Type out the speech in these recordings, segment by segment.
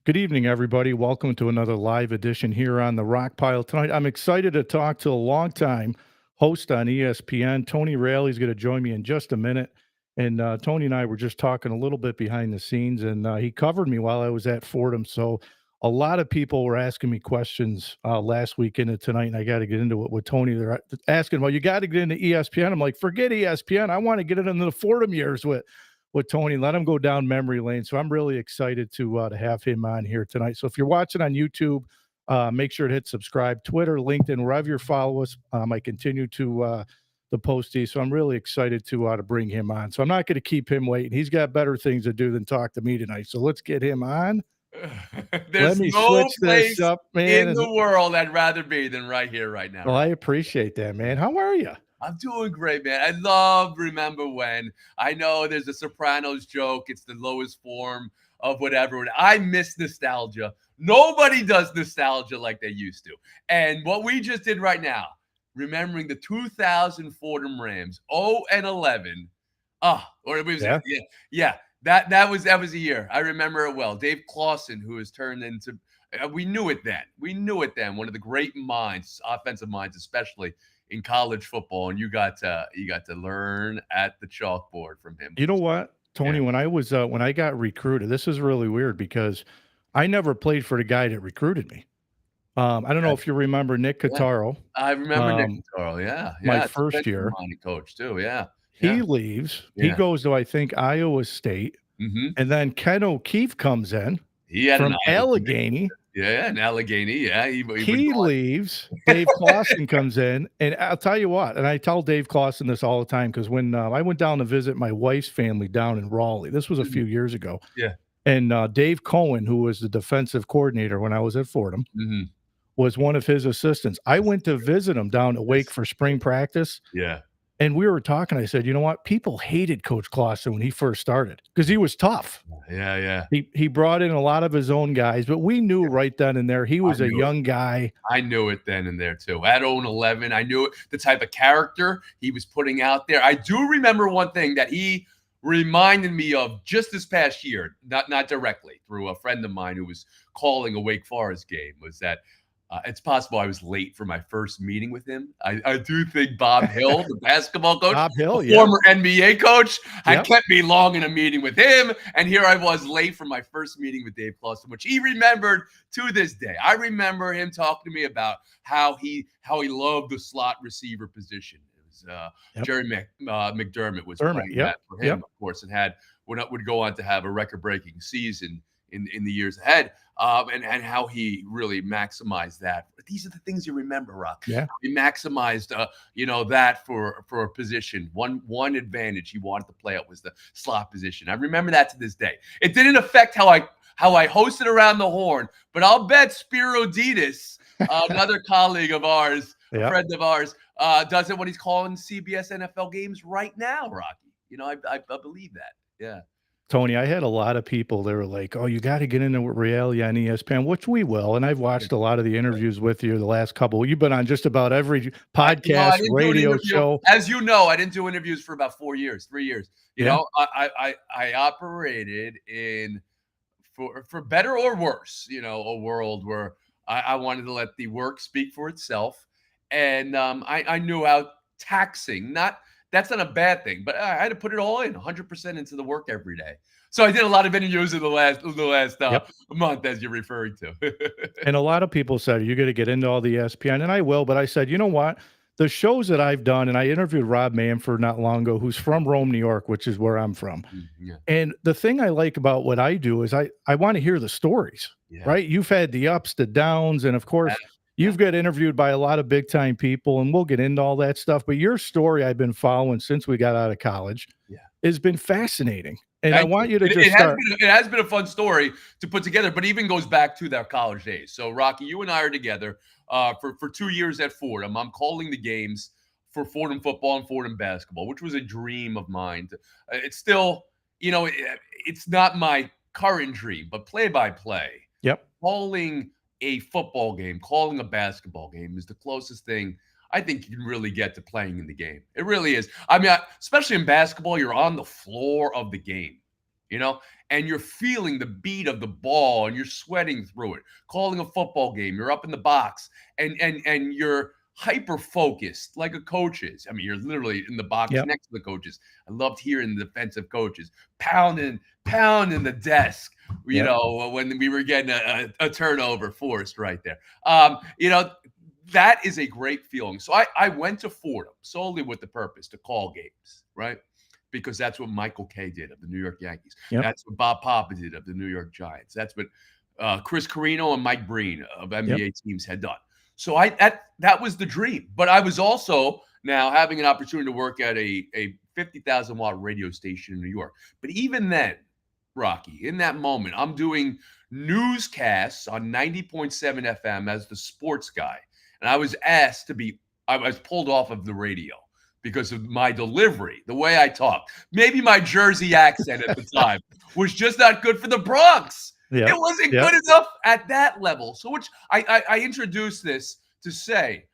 Good evening, everybody. Welcome to another live edition here on the Rock Pile tonight. I'm excited to talk to a longtime host on ESPN. Tony Reali is going to join me in just a minute. And Tony and I were just talking a little bit behind the scenes, and he covered me while I was at Fordham. So a lot of people were asking me questions last week into tonight, and I got to get into it with Tony. They're asking, well, you got to get into ESPN. I'm like, forget ESPN. I want to get it into the Fordham years with Tony, let him go down memory lane. So I'm really excited to have him on here tonight. So if you're watching on YouTube, make sure to hit subscribe, Twitter, LinkedIn, wherever you follow us. I continue to post these, so I'm really excited to bring him on. So I'm not going to keep him waiting. He's got better things to do than talk to me tonight. So let's get him on. There's Let me no switch place this up, man. in the world I'd rather be than right here, right now. Well, I appreciate that, man. How are you? I'm doing great, man. I love Remember When. I know there's a Sopranos joke. It's the lowest form of whatever. I miss nostalgia. Nobody does nostalgia like they used to. And what we just did right now, remembering the 2000 Fordham Rams, 0-11. Or it was That was a year. I remember it well. Dave Clawson, who has turned into we knew it then. One of the great minds, offensive minds, especially in college football, and you got to learn at the chalkboard from him. You know what, Tony? Yeah. When I got recruited, this is really weird because I never played for the guy that recruited me. I don't know if you remember Nick Cattaro. I remember Nick Cattaro. Yeah, my first year. Coach too. Yeah, he leaves. He goes to, I think, Iowa State, and then Ken O'Keefe comes in from Allegheny. Yeah, in Allegheny. Yeah, he leaves. Dave Clawson comes in, and I'll tell you what. And I tell Dave Clawson this all the time because when I went down to visit my wife's family down in Raleigh, this was a few years ago. Yeah, and Dave Cohen, who was the defensive coordinator when I was at Fordham, was one of his assistants. I went to visit him down at Wake for spring practice. Yeah. And we were talking. I said, you know what? People hated Coach Clawson when he first started because he was tough. Yeah. He brought in a lot of his own guys, but we knew right then and there he was a young guy. I knew it then and there too. At 0-11, I knew the type of character he was putting out there. I do remember one thing that he reminded me of just this past year, not directly, through a friend of mine who was calling a Wake Forest game, was that it's possible I was late for my first meeting with him. I do think Bob Hill, the basketball coach, former NBA coach, had kept me long in a meeting with him. And here I was late for my first meeting with Dave Clawson, which he remembered to this day. I remember him talking to me about how he loved the slot receiver position. It was Jerry McDermott was playing that for him, of course, and would go on to have a record-breaking season in the years ahead, and how he really maximized that. But these are the things you remember, Rock. Yeah, he maximized, that for a position. One advantage he wanted to play out was the slot position. I remember that to this day. It didn't affect how I hosted Around the Horn, but I'll bet Spiro Ditas, another colleague of ours, a friend of ours, does it when he's calling CBS NFL games right now, Rocky. I believe that. Yeah. Tony, I had a lot of people that were like, oh, you got to get into Reali on ESPN, which we will. And I've watched a lot of the interviews with you the last couple. You've been on just about every podcast, radio show. As you know, I didn't do interviews for about 3 years. I operated in, for better or worse, a world where I wanted to let the work speak for itself. And I knew how taxing, that's not a bad thing, but I had to put it all in 100% into the work every day. So I did a lot of interviews in the last month, as you're referring to. And a lot of people said, you're going to get into all the ESPN, and I will. But I said, you know what? The shows that I've done, and I interviewed Rob Manford not long ago, who's from Rome, New York, which is where I'm from. Yeah. And the thing I like about what I do is I want to hear the stories, right? You've had the ups, the downs, and of course, you've got interviewed by a lot of big time people, and we'll get into all that stuff. But your story I've been following since we got out of college has been fascinating. And I want you to it has been a fun story to put together, but even goes back to their college days. So, Rocky, you and I are together for 2 years at Fordham. I'm calling the games for Fordham football and Fordham basketball, which was a dream of mine. It's still, it's not my current dream, but play-by-play. Calling a football game, calling a basketball game is the closest thing I think you can really get to playing in the game. It really is. I mean, especially in basketball, you're on the floor of the game, and you're feeling the beat of the ball and you're sweating through it. Calling a football game, you're up in the box and you're hyper focused like a coach is. I mean, you're literally in the box Yep. next to the coaches. I loved hearing the defensive coaches pounding the desk, you Yep. know, when we were getting a turnover forced right there. You know, that is a great feeling. So I went to Fordham solely with the purpose to call games, right? Because that's what Michael Kay did of the New York Yankees. Yep. That's what Bob Papa did of the New York Giants. That's what Chris Carino and Mike Breen of NBA teams had done. So that was the dream. But I was also now having an opportunity to work at a 50,000 watt radio station in New York. But even then, Rocky, in that moment, I'm doing newscasts on 90.7 FM as the sports guy. And I was pulled off of the radio because of my delivery, the way I talk. Maybe my Jersey accent at the time was just not good for the Bronx. It wasn't good enough at that level. So which I introduced this to say,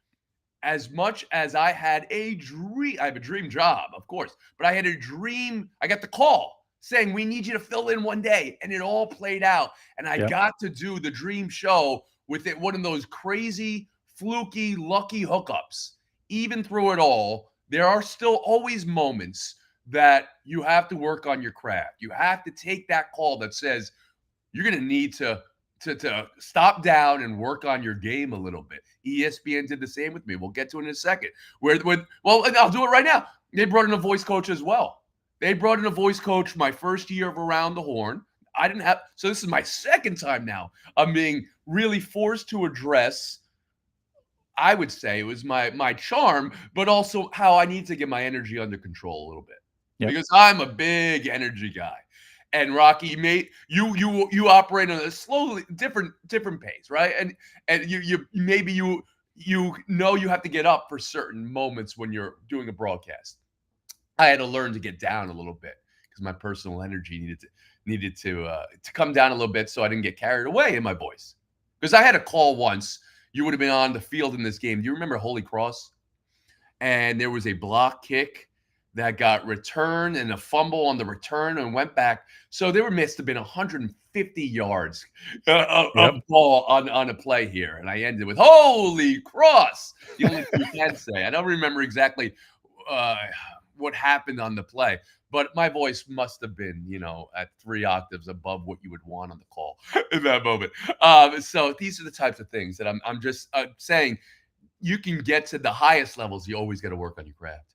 as much as I had a dream, I have a dream job, of course, but I had a dream. I got the call saying, we need you to fill in one day. And it all played out. And I got to do the dream show with it, one of those crazy, fluky, lucky hookups. Even through it all, there are still always moments that you have to work on your craft. You have to take that call that says you're going to need to stop down and work on your game a little bit. ESPN did the same with me. We'll get to it in a second. Well, I'll do it right now. They brought in a voice coach as well. They brought in a voice coach my first year of Around the Horn. I didn't have, so this is my second time now. I'm being really forced to address, I would say it was my charm, but also how I need to get my energy under control a little bit. Because I'm a big energy guy. And Rocky, mate, you operate on a slowly different pace, right? And you maybe you know you have to get up for certain moments when you're doing a broadcast. I had to learn to get down a little bit because my personal energy needed to come down a little bit so I didn't get carried away in my voice. Because I had a call once. You would have been on the field in this game. Do you remember Holy Cross? And there was a block kick that got returned and a fumble on the return and went back. So there must have been 150 yards of ball on a play here. And I ended with Holy Cross. The only thing you can say. I don't remember exactly what happened on the play, but my voice must have been, at 3 octaves above what you would want on the call in that moment. So these are the types of things that I'm just saying. You can get to the highest levels. You always got to work on your craft.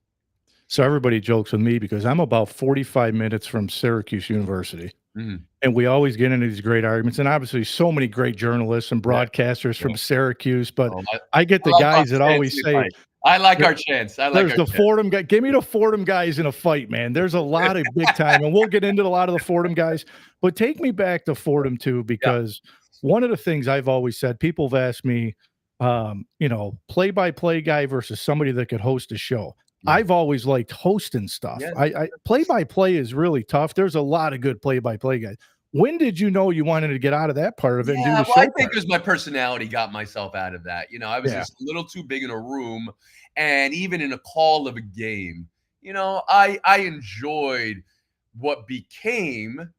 So everybody jokes with me because I'm about 45 minutes from Syracuse University. Mm-hmm. And we always get into these great arguments. And obviously so many great journalists and broadcasters from Syracuse. But I get the guys that always say, I like our chance. There's the Fordham guy. Give me the Fordham guys in a fight, man. There's a lot of big time. And we'll get into a lot of the Fordham guys. But take me back to Fordham, too, because one of the things I've always said, people have asked me, play-by-play guy versus somebody that could host a show. Yeah. I've always liked hosting stuff. Yeah. I play-by-play is really tough. There's a lot of good play-by-play guys. When did you know you wanted to get out of that part of it and do the show? I think because my personality got myself out of that. I was just a little too big in a room, and even in a call of a game, I enjoyed what became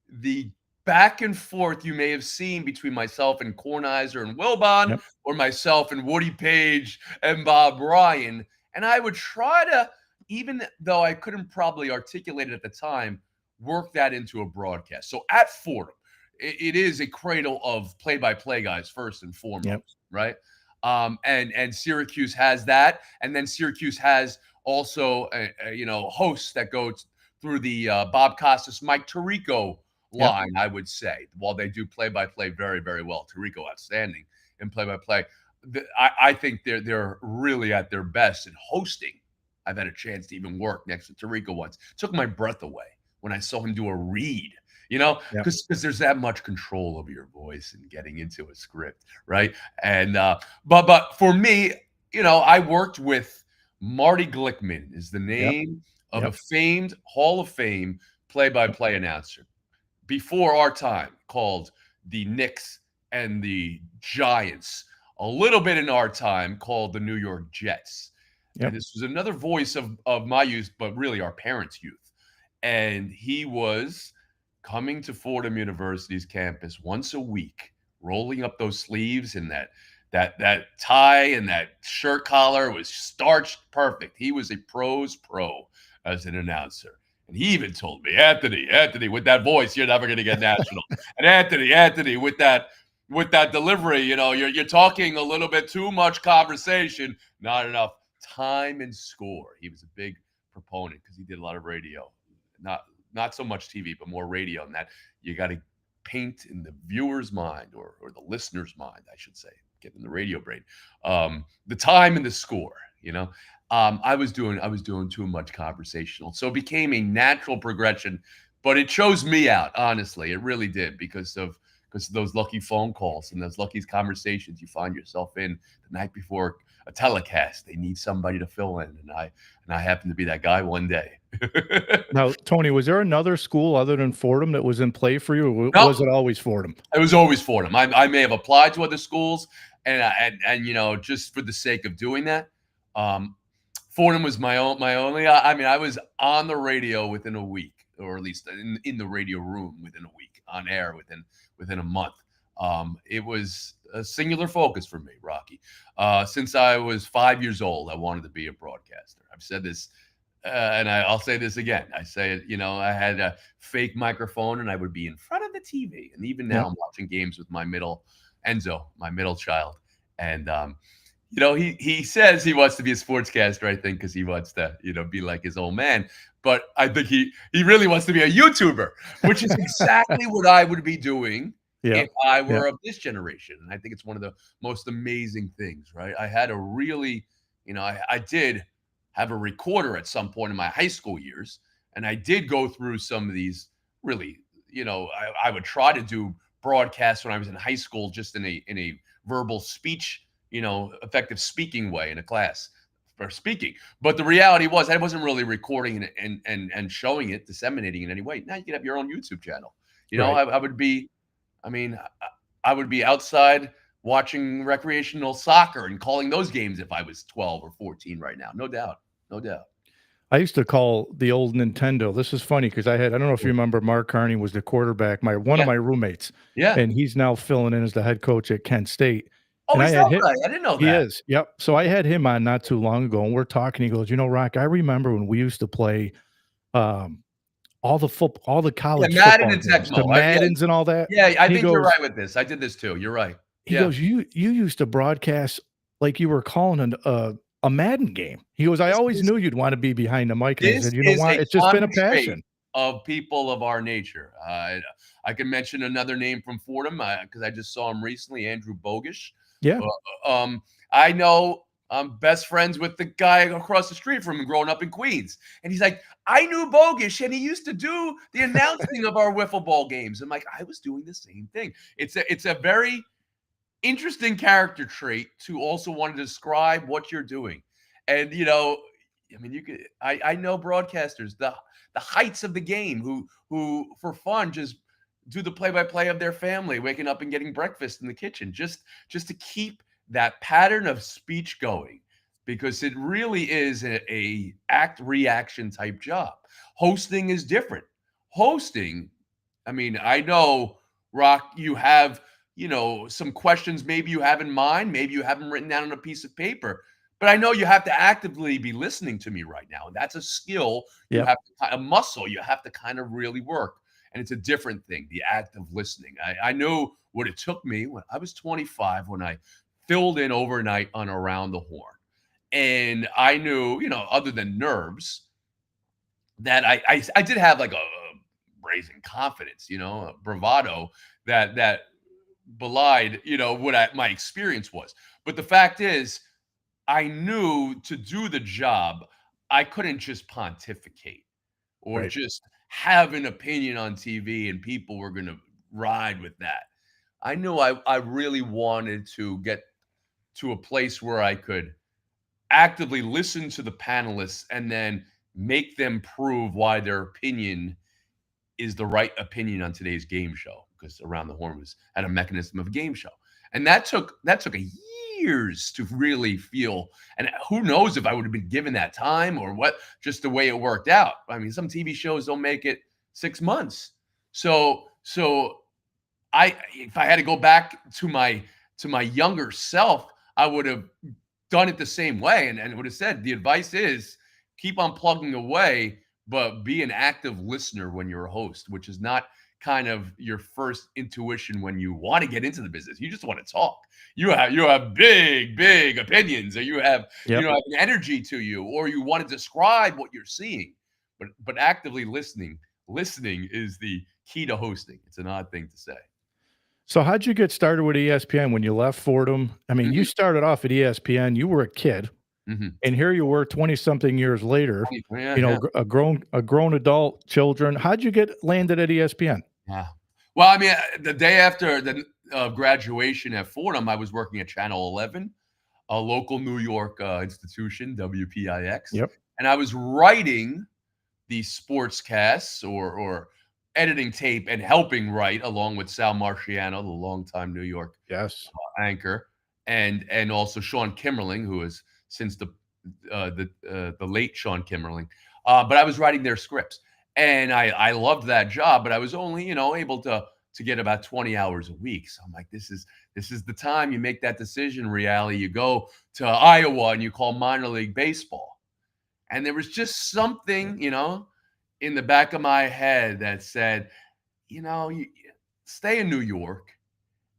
the back and forth you may have seen between myself and Kornheiser and Wilbon, or myself and Woody Page and Bob Ryan. And I would try to, even though I couldn't probably articulate it at the time, work that into a broadcast. So at Fordham, it is a cradle of play-by-play guys first and foremost, right? And Syracuse has that, and then Syracuse has also hosts that go through the Bob Costas, Mike Tirico line. I would say, while they do play-by-play very, very well. Tirico outstanding in play-by-play. I think they're really at their best in hosting. I've had a chance to even work next to Tirico once. It took my breath away when I saw him do a read, because there's that much control over your voice and getting into a script, right? And but for me, I worked with Marty Glickman, is the name of a famed Hall of Fame play-by-play announcer before our time, called the Knicks and the Giants. A little bit in our time, called the New York Jets. And this was another voice of my youth, but really our parents' youth. And he was coming to Fordham University's campus once a week, rolling up those sleeves and that tie and that shirt collar was starched perfect. He was a pro's pro as an announcer. And he even told me, Anthony, with that voice, you're never going to get national. And Anthony, with that delivery, you're talking a little bit too much conversation, not enough time and score. He was a big proponent because he did a lot of radio, not so much TV, but more radio. And that you got to paint in the viewer's mind or the listener's mind, I should say, get in the radio brain, the time and the score. I was doing too much conversational, so it became a natural progression. But it chose me out, honestly. It really did because of those lucky phone calls and those lucky conversations you find yourself in the night before a telecast. They need somebody to fill in, and I happened to be that guy one day. Now, Tony, was there another school other than Fordham that was in play for you, or No. was it always Fordham? It was always Fordham. I may have applied to other schools, and just for the sake of doing that, Fordham was my only. I was on the radio within a week, or at least in the radio room within a week, on air within a month. It was a singular focus for me, Rocky. Since I was 5 years old, I wanted to be a broadcaster. I've said this, and I'll say this again. I say it. I had a fake microphone, and I would be in front of the TV. And even now, I'm watching games with my middle Enzo, my middle child, and he says he wants to be a sportscaster, I think, because he wants to, be like his old man. But I think he really wants to be a YouTuber, which is exactly what I would be doing if I were of this generation. And I think it's one of the most amazing things, right? I had a really, I did have a recorder at some point in my high school years, and I did go through some of these really, I would try to do broadcasts when I was in high school, just in a verbal speech, effective speaking way in a class for speaking. But the reality was I wasn't really recording it and showing it, disseminating it in any way. Now you can have your own YouTube channel. Right. I would be, I would be outside watching recreational soccer and calling those games if I was 12 or 14 right now. No doubt. I used to call the old Nintendo. This is funny because I don't know if you remember, Mark Carney was the quarterback, one of my roommates. Yeah. And he's now filling in as the head coach at Kent State. Oh, And is that right? I didn't know He that. is. Yep. So I had him on not too long ago, and we're talking. He goes, Rock, I remember when we used to play all the college Madden football and games, the Tecmo. Maddens and all that. Yeah, I He think you're goes- right with this. I did this too. You're right. He goes, you used to broadcast like you were calling a Madden game. He goes, I always knew you'd want to be behind the mic. And I said, what? It's just been a passion. Of people of our nature. I can mention another name from Fordham because I just saw him recently, Andrew Bogish. Yeah. I know I'm best friends with the guy across the street from him growing up in Queens. And he's like, I knew Bogish, and he used to do the announcing of our wiffle ball games. I'm like, I was doing the same thing. It's a very interesting character trait to also want to describe what you're doing. And, you could, I know broadcasters, the heights of the game who for fun just do the play-by-play of their family, waking up and getting breakfast in the kitchen, just to keep that pattern of speech going, because it really is a act-reaction type job. Hosting is different. Hosting, I know, Rock, you have, some questions maybe you have in mind, maybe you have them written down on a piece of paper, but I know you have to actively be listening to me right now. And that's a skill, you have a muscle you have to kind of really work. And it's a different thing, the act of listening. I knew what it took me when I was 25, when I filled in overnight on Around the Horn. And I knew, other than nerves, that I did have like a brazen confidence, a bravado that belied, what my experience was. But the fact is, I knew to do the job, I couldn't just pontificate or just have an opinion on TV and people were going to ride with that. I knew I really wanted to get to a place where I could actively listen to the panelists and then make them prove why their opinion is the right opinion on today's game show, because Around the Horn had a mechanism of a game show. And that took years to really feel, and who knows if I would have been given that time or what, just the way it worked out. Some TV shows don't make it 6 months. So if I had to go back to my younger self, I would have done it the same way and would have said the advice is keep on plugging away, but be an active listener when you're a host, which is not kind of your first intuition when you want to get into the business. You just want to talk. You have big opinions, or you have Yep. an energy to you, or you want to describe what you're seeing. But actively listening is the key to hosting. It's an odd thing to say. So how'd you get started with ESPN when you left Fordham? I mean, you Mhm, started off at ESPN, you were a kid, mhm. and here you were 20 something years later, Yeah, yeah. a grown adult, children. How'd you get landed at ESPN? Yeah. Well, I mean, the day after the graduation at Fordham, I was working at Channel 11, a local New York institution, WPIX, Yep. and I was writing the sportscasts or editing tape and helping write along with Sal Marciano, the longtime New York Yes. anchor, and also Sean Kimmerling, who is since the late Sean Kimmerling. But I was writing their scripts, and I loved that job, but I was only able to get about 20 hours a week. So I'm like, this is the time you make that decision, Reali. You go to Iowa and you call minor league baseball, and there was just something in the back of my head that said, you stay in New York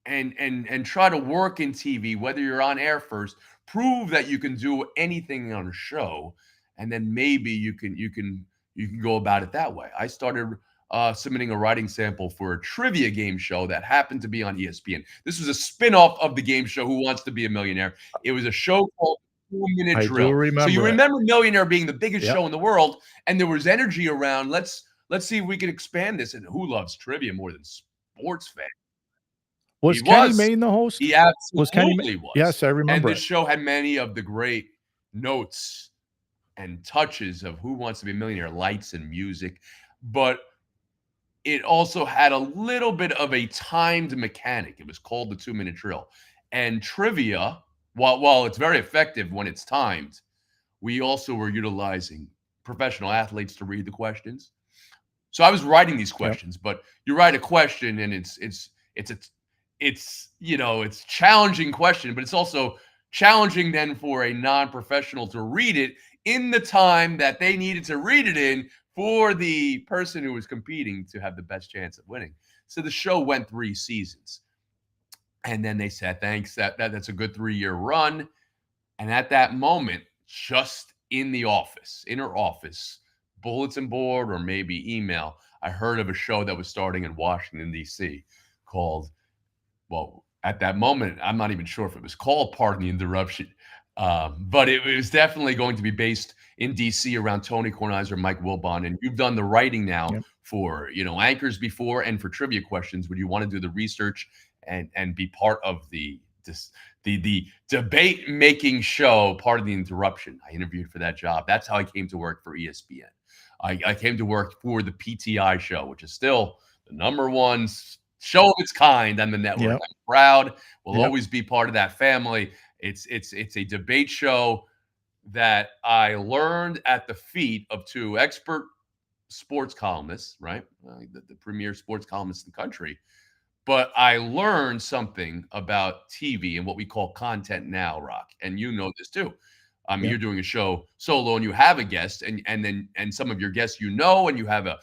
and try to work in TV, whether you're on air first, prove that you can do anything on a show, and then maybe you can go about it that way. I started submitting a writing sample for a trivia game show that happened to be on ESPN. This was a spin-off of the game show Who Wants to Be a Millionaire. It was a show called 2 Minute I do Drill. So you remember it. remember Millionaire being the biggest Yep. show in the world, and there was energy around. Let's see if we can expand this. And who loves trivia more than sports fans? He Was Kenny was. Mayne the host? He Was Kenny Ma absolutely was. Yes, I And remember this it. show had many of the great notes and touches of Who Wants to Be a Millionaire, lights and music, but it also had a little bit of a timed mechanic. It was called the 2 Minute Drill. And trivia, while it's very effective when it's timed, we also were utilizing professional athletes to read the questions. So I was writing these Yep. questions, but you write a question and it's challenging question, but it's also challenging then for a non-professional to read it in the time that they needed to read it in for the person who was competing to have the best chance of winning. So the show went 3 seasons. And then they said, thanks, that's a good 3-year run. And at that moment, just in the office, inner office, bulletin board or maybe email, I heard of a show that was starting in Washington, D.C. called, well, at that moment, I'm not even sure if it was called Pardon the Interruption, but it was definitely going to be based in D.C. around Tony Kornheiser, Mike Wilbon. And you've done the writing now Yep. for, anchors before and for trivia questions. Would you want to do the research and be part of the debate making show, Pardon the Interruption? I interviewed for that job. That's how I came to work for ESPN. I came to work for the PTI show, which is still the number one show of its kind on the network. Yep. I'm proud. Will Yep. always be part of that family. It's a debate show that I learned at the feet of two expert sports columnists, right? The premier sports columnists in the country. But I learned something about TV and what we call content now, Rock. And you know this too. Yep. You're doing a show solo and you have a guest, and some of your guests and you have a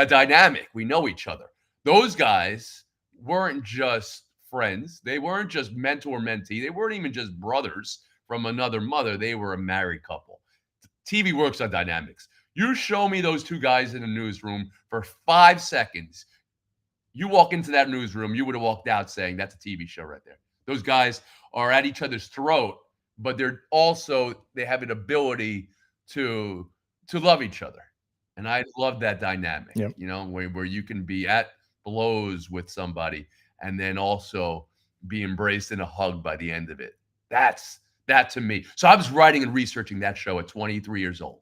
dynamic. We know each other. Those guys weren't just friends. They weren't just mentor-mentee. They weren't even just brothers from another mother. They were a married couple. TV works on dynamics. You show me those two guys in a newsroom for 5 seconds. You walk into that newsroom, you would have walked out saying, that's a TV show right there. Those guys are at each other's throat, but they have an ability to love each other. And I love that dynamic, Yep. where you can be at blows with somebody and then also be embraced in a hug by the end of it. That's that to me. So I was writing and researching that show at 23 years old.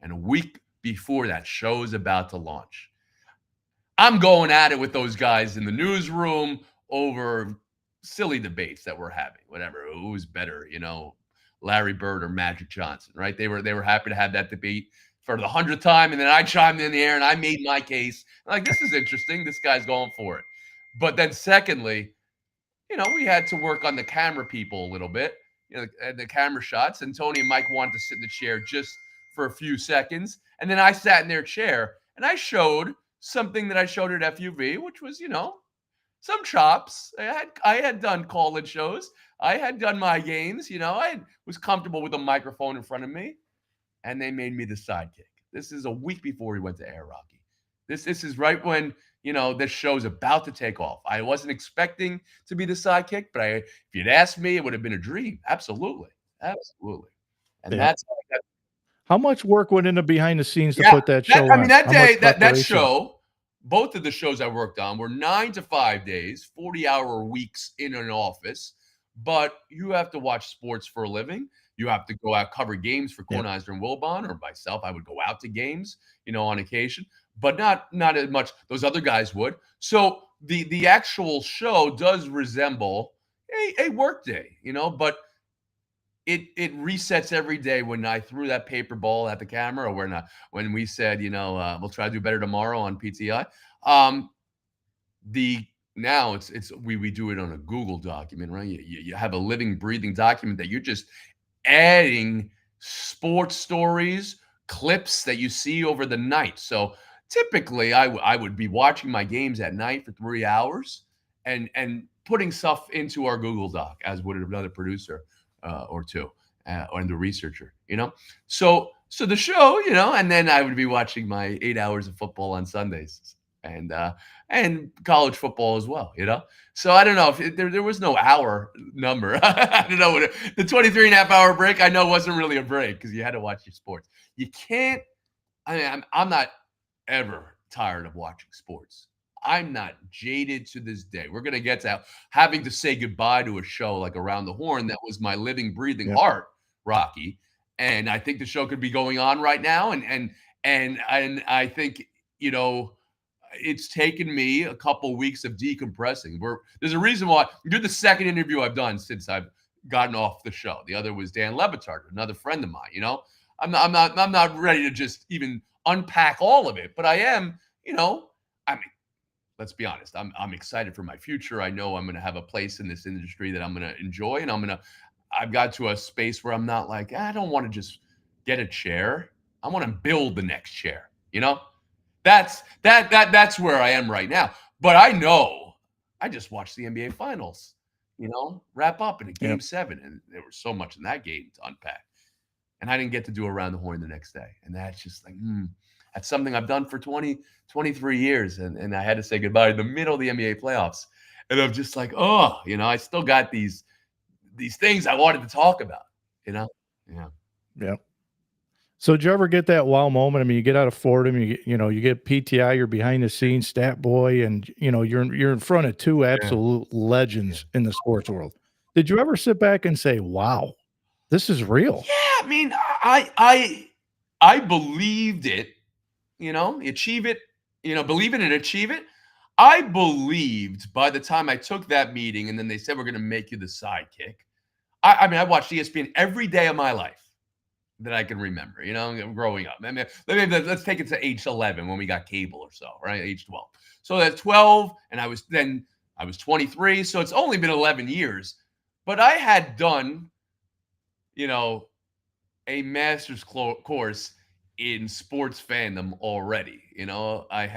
And a week before that show's about to launch, I'm going at it with those guys in the newsroom over silly debates that we're having, whatever. Who's better, Larry Bird or Magic Johnson, right? They were happy to have that debate for the 100th time, and then I chimed in the air and I made my case. I'm like, this is interesting. This guy's going for it. But then secondly, we had to work on the camera people a little bit, the camera shots. And Tony and Mike wanted to sit in the chair just for a few seconds. And then I sat in their chair and I showed something that I showed at FUV, which was, some chops. I had done call-in shows. I had done my games. I was comfortable with a microphone in front of me. And they made me the sidekick. This is a week before we went to air, Rocky. This is right when, this show's about to take off. I wasn't expecting to be the sidekick, but if you'd asked me, it would have been a dream. Absolutely. Absolutely. And that's how much work went into behind the scenes to put that show on? That day, that show, both of the shows I worked on were 9 to 5 days, 40-hour weeks in an office. But you have to watch sports for a living. You have to go out, cover games for Kornheiser and Wilbon, or myself. I would go out to games, on occasion, but not as much those other guys would. So the actual show does resemble a work day, but it resets every day when I threw that paper ball at the camera, or when we said, we'll try to do better tomorrow on PTI. Now we do it on a Google document, right? You have a living, breathing document that you're just adding sports stories, clips that you see over the night. So typically I would be watching my games at night for 3 hours and putting stuff into our Google Doc, as would another producer or two, or the researcher, So the show, and then I would be watching my 8 hours of football on Sundays. And college football as well, So I don't know if there was no hour number. I don't know the 23 and a half hour break. I know wasn't really a break because you had to watch your sports. You can't. I'm not ever tired of watching sports. I'm not jaded to this day. We're gonna get to having to say goodbye to a show like Around the Horn that was my living, breathing heart, Rocky. And I think the show could be going on right now. And I think it's taken me a couple weeks of decompressing. There's a reason why you're the second interview I've done since I've gotten off the show. The other was Dan Levitard, another friend of mine. I'm not ready to just even unpack all of it, but I am. Let's be honest. I'm excited for my future. I know I'm going to have a place in this industry that I'm going to enjoy, and I've got to a space where I'm not like, I don't want to just get a chair. I want to build the next chair. That's where I am right now. But I know I just watched the NBA Finals, wrap up in a Game 7, and there was so much in that game to unpack. And I didn't get to do Around the Horn the next day. And that's just like, that's something I've done for 23 years. And I had to say goodbye in the middle of the NBA playoffs. And I'm just like, I still got these things I wanted to talk about, Yeah. Yeah. So did you ever get that wow moment? I mean, you get out of Fordham, you get PTI, you're behind the scenes stat boy, and you're in front of two absolute legends in the sports world. Did you ever sit back and say, wow, this is real? Yeah, I mean, I believed it, achieve it, believe it and achieve it. I believed by the time I took that meeting and then they said, we're going to make you the sidekick. I watched ESPN every day of my life that I can remember, growing up. Let's take it to age 11 when we got cable or so, right? Age 12. So that's 12, and I was 23. So it's only been 11 years. But I had done, a master's course in sports fandom already. I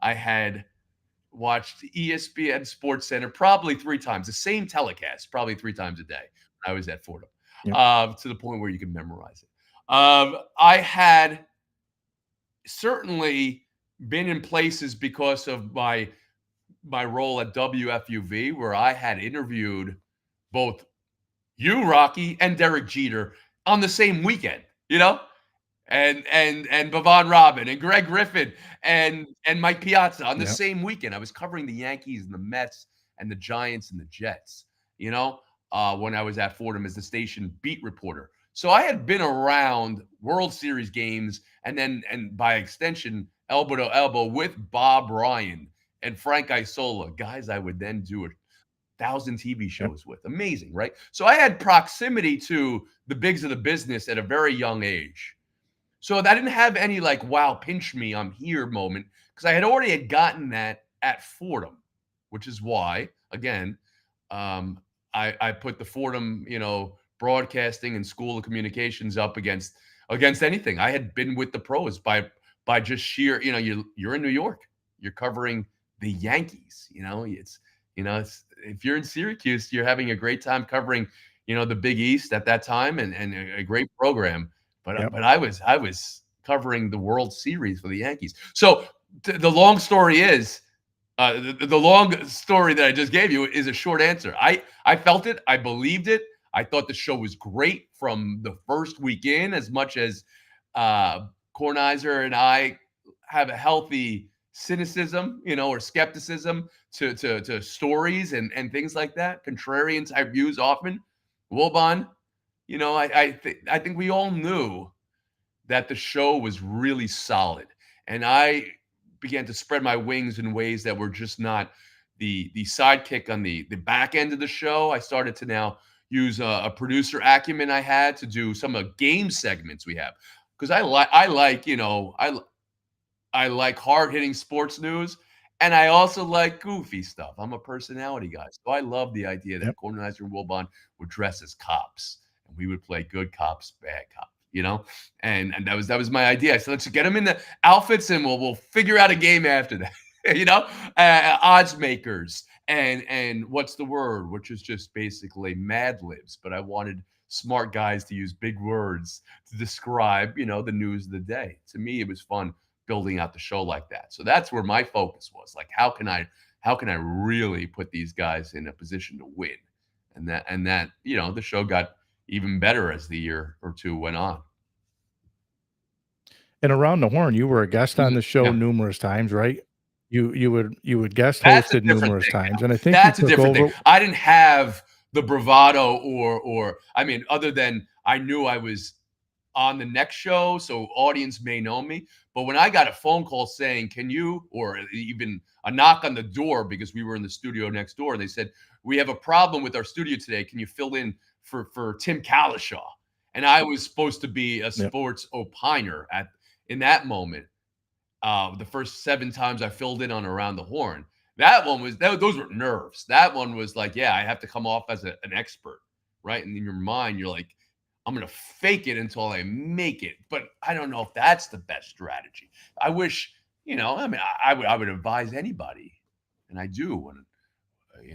had watched ESPN Sports Center probably 3 times, the same telecast, probably 3 times a day when I was at Fordham, to the point where you can memorize it. I had certainly been in places because of my role at WFUV, where I had interviewed both you, Rocky, and Derek Jeter on the same weekend, and Bavon Robin and Greg Griffin and Mike Piazza on the same weekend. I was covering the Yankees and the Mets and the Giants and the Jets, when I was at Fordham as the station beat reporter. So I had been around World Series games and by extension, elbow to elbow with Bob Ryan and Frank Isola, guys I would then do 1,000 TV shows with. Amazing, right? So I had proximity to the bigs of the business at a very young age. So I didn't have any like, wow, pinch me, I'm here moment, because I had already had gotten that at Fordham, which is why, again, um, I put the Fordham, broadcasting and School of Communications up against anything. I had been with the pros by just sheer, you're in New York, you're covering the Yankees. It's if you're in Syracuse, you're having a great time covering, the Big East at that time, and a great program. But Yep. but I was covering the World Series for the Yankees. So the long story is, the long story that I just gave you is a short answer. I felt it. I believed it. I thought the show was great from the first week in, as much as Kornheiser and I have a healthy cynicism, or skepticism to stories and things like that. Contrarian type views often. Wilbon, I think we all knew that the show was really solid, and I began to spread my wings in ways that were just not the sidekick on the back end of the show. I started to now use a producer acumen I had to do some of the game segments we have, because I like hard hitting sports news, and I also like goofy stuff. I'm a personality guy, so I love the idea that Yep. Kornheiser and Wilbon would dress as cops, and we would play good cops, bad cops. And that was my idea. I said, let's get them in the outfits, and we'll figure out a game after that. Odds makers and what's the word, which is just basically Mad Libs. But I wanted smart guys to use big words to describe, the news of the day. To me, it was fun building out the show like that. So that's where my focus was. Like, how can I really put these guys in a position to win? And that the show got even better as the year or two went on. And around the horn, you were a guest on the show Yeah. numerous times, right? You would guest That's host a it different numerous thing times, now. and I think you That's a took different thing. over. I didn't have the bravado, or I mean, other than I knew I was on the next show, so audience may know me. But when I got a phone call saying, can you, or even a knock on the door, because we were in the studio next door, and they said, we have a problem with our studio today. Can you fill in for Tim Kalishaw? And I was supposed to be a Yep. sports opiner in that moment. The first 7 times I filled in on Around the Horn, those were nerves. That one was like, yeah, I have to come off as an expert, right? And in your mind, you're like, I'm gonna fake it until I make it. But I don't know if that's the best strategy. I wish, I mean, I would advise anybody, and I do when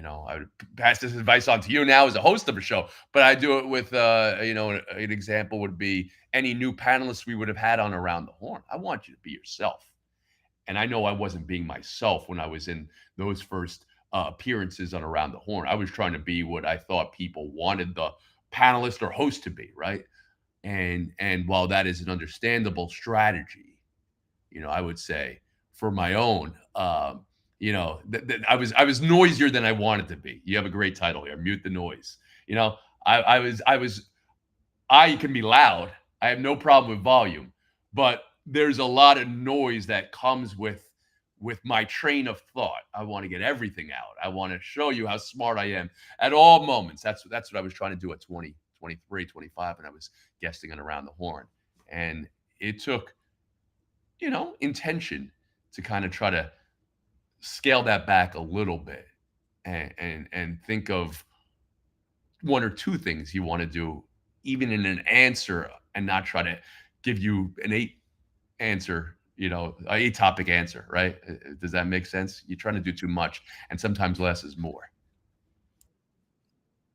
I would pass this advice on to you now as a host of a show, but I do it with, an example would be any new panelists we would have had on Around the Horn. I want you to be yourself. And I know I wasn't being myself when I was in those first appearances on Around the Horn. I was trying to be what I thought people wanted the panelist or host to be, right? And while that is an understandable strategy, I would say for my own, I was noisier than I wanted to be. You have a great title here, Mute the Noise. I can be loud. I have no problem with volume, but there's a lot of noise that comes with my train of thought. I want to get everything out. I want to show you how smart I am at all moments. That's what I was trying to do at 20, 23, 25, and I was guesting on Around the Horn. And it took, intention to kind of try to scale that back a little bit and think of one or two things you want to do, even in an answer, and not try to give you an eight topic answer, right? Does that make sense? You're trying to do too much, and sometimes less is more.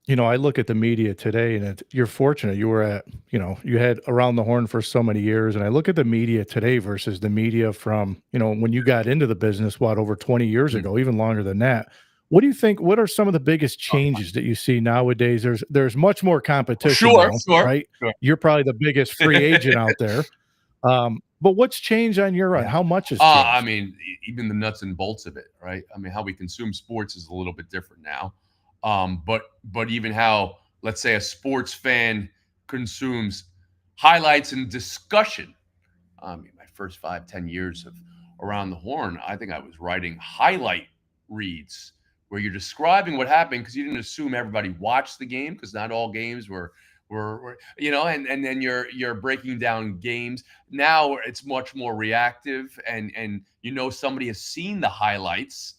I look at the media today, and you're fortunate. You had Around the Horn for so many years, and I look at the media today versus the media from, when you got into the business, over 20 years Mhm. ago, even longer than that. What do you think? What are some of the biggest changes that you see nowadays? There's much more competition Sure, now, sure, right? sure. You're probably the biggest free agent out there. But what's changed on your end? Yeah. How much has I changed? mean, even the nuts and bolts of it, right? I mean, how we consume sports is a little bit different now. But even how, let's say, a sports fan consumes highlights and discussion. I mean, my first 5, 10 years of Around the Horn, I think I was writing highlight reads where you're describing what happened, because you didn't assume everybody watched the game, because not all games were and then you're breaking down games. Now it's much more reactive, and somebody has seen the highlights.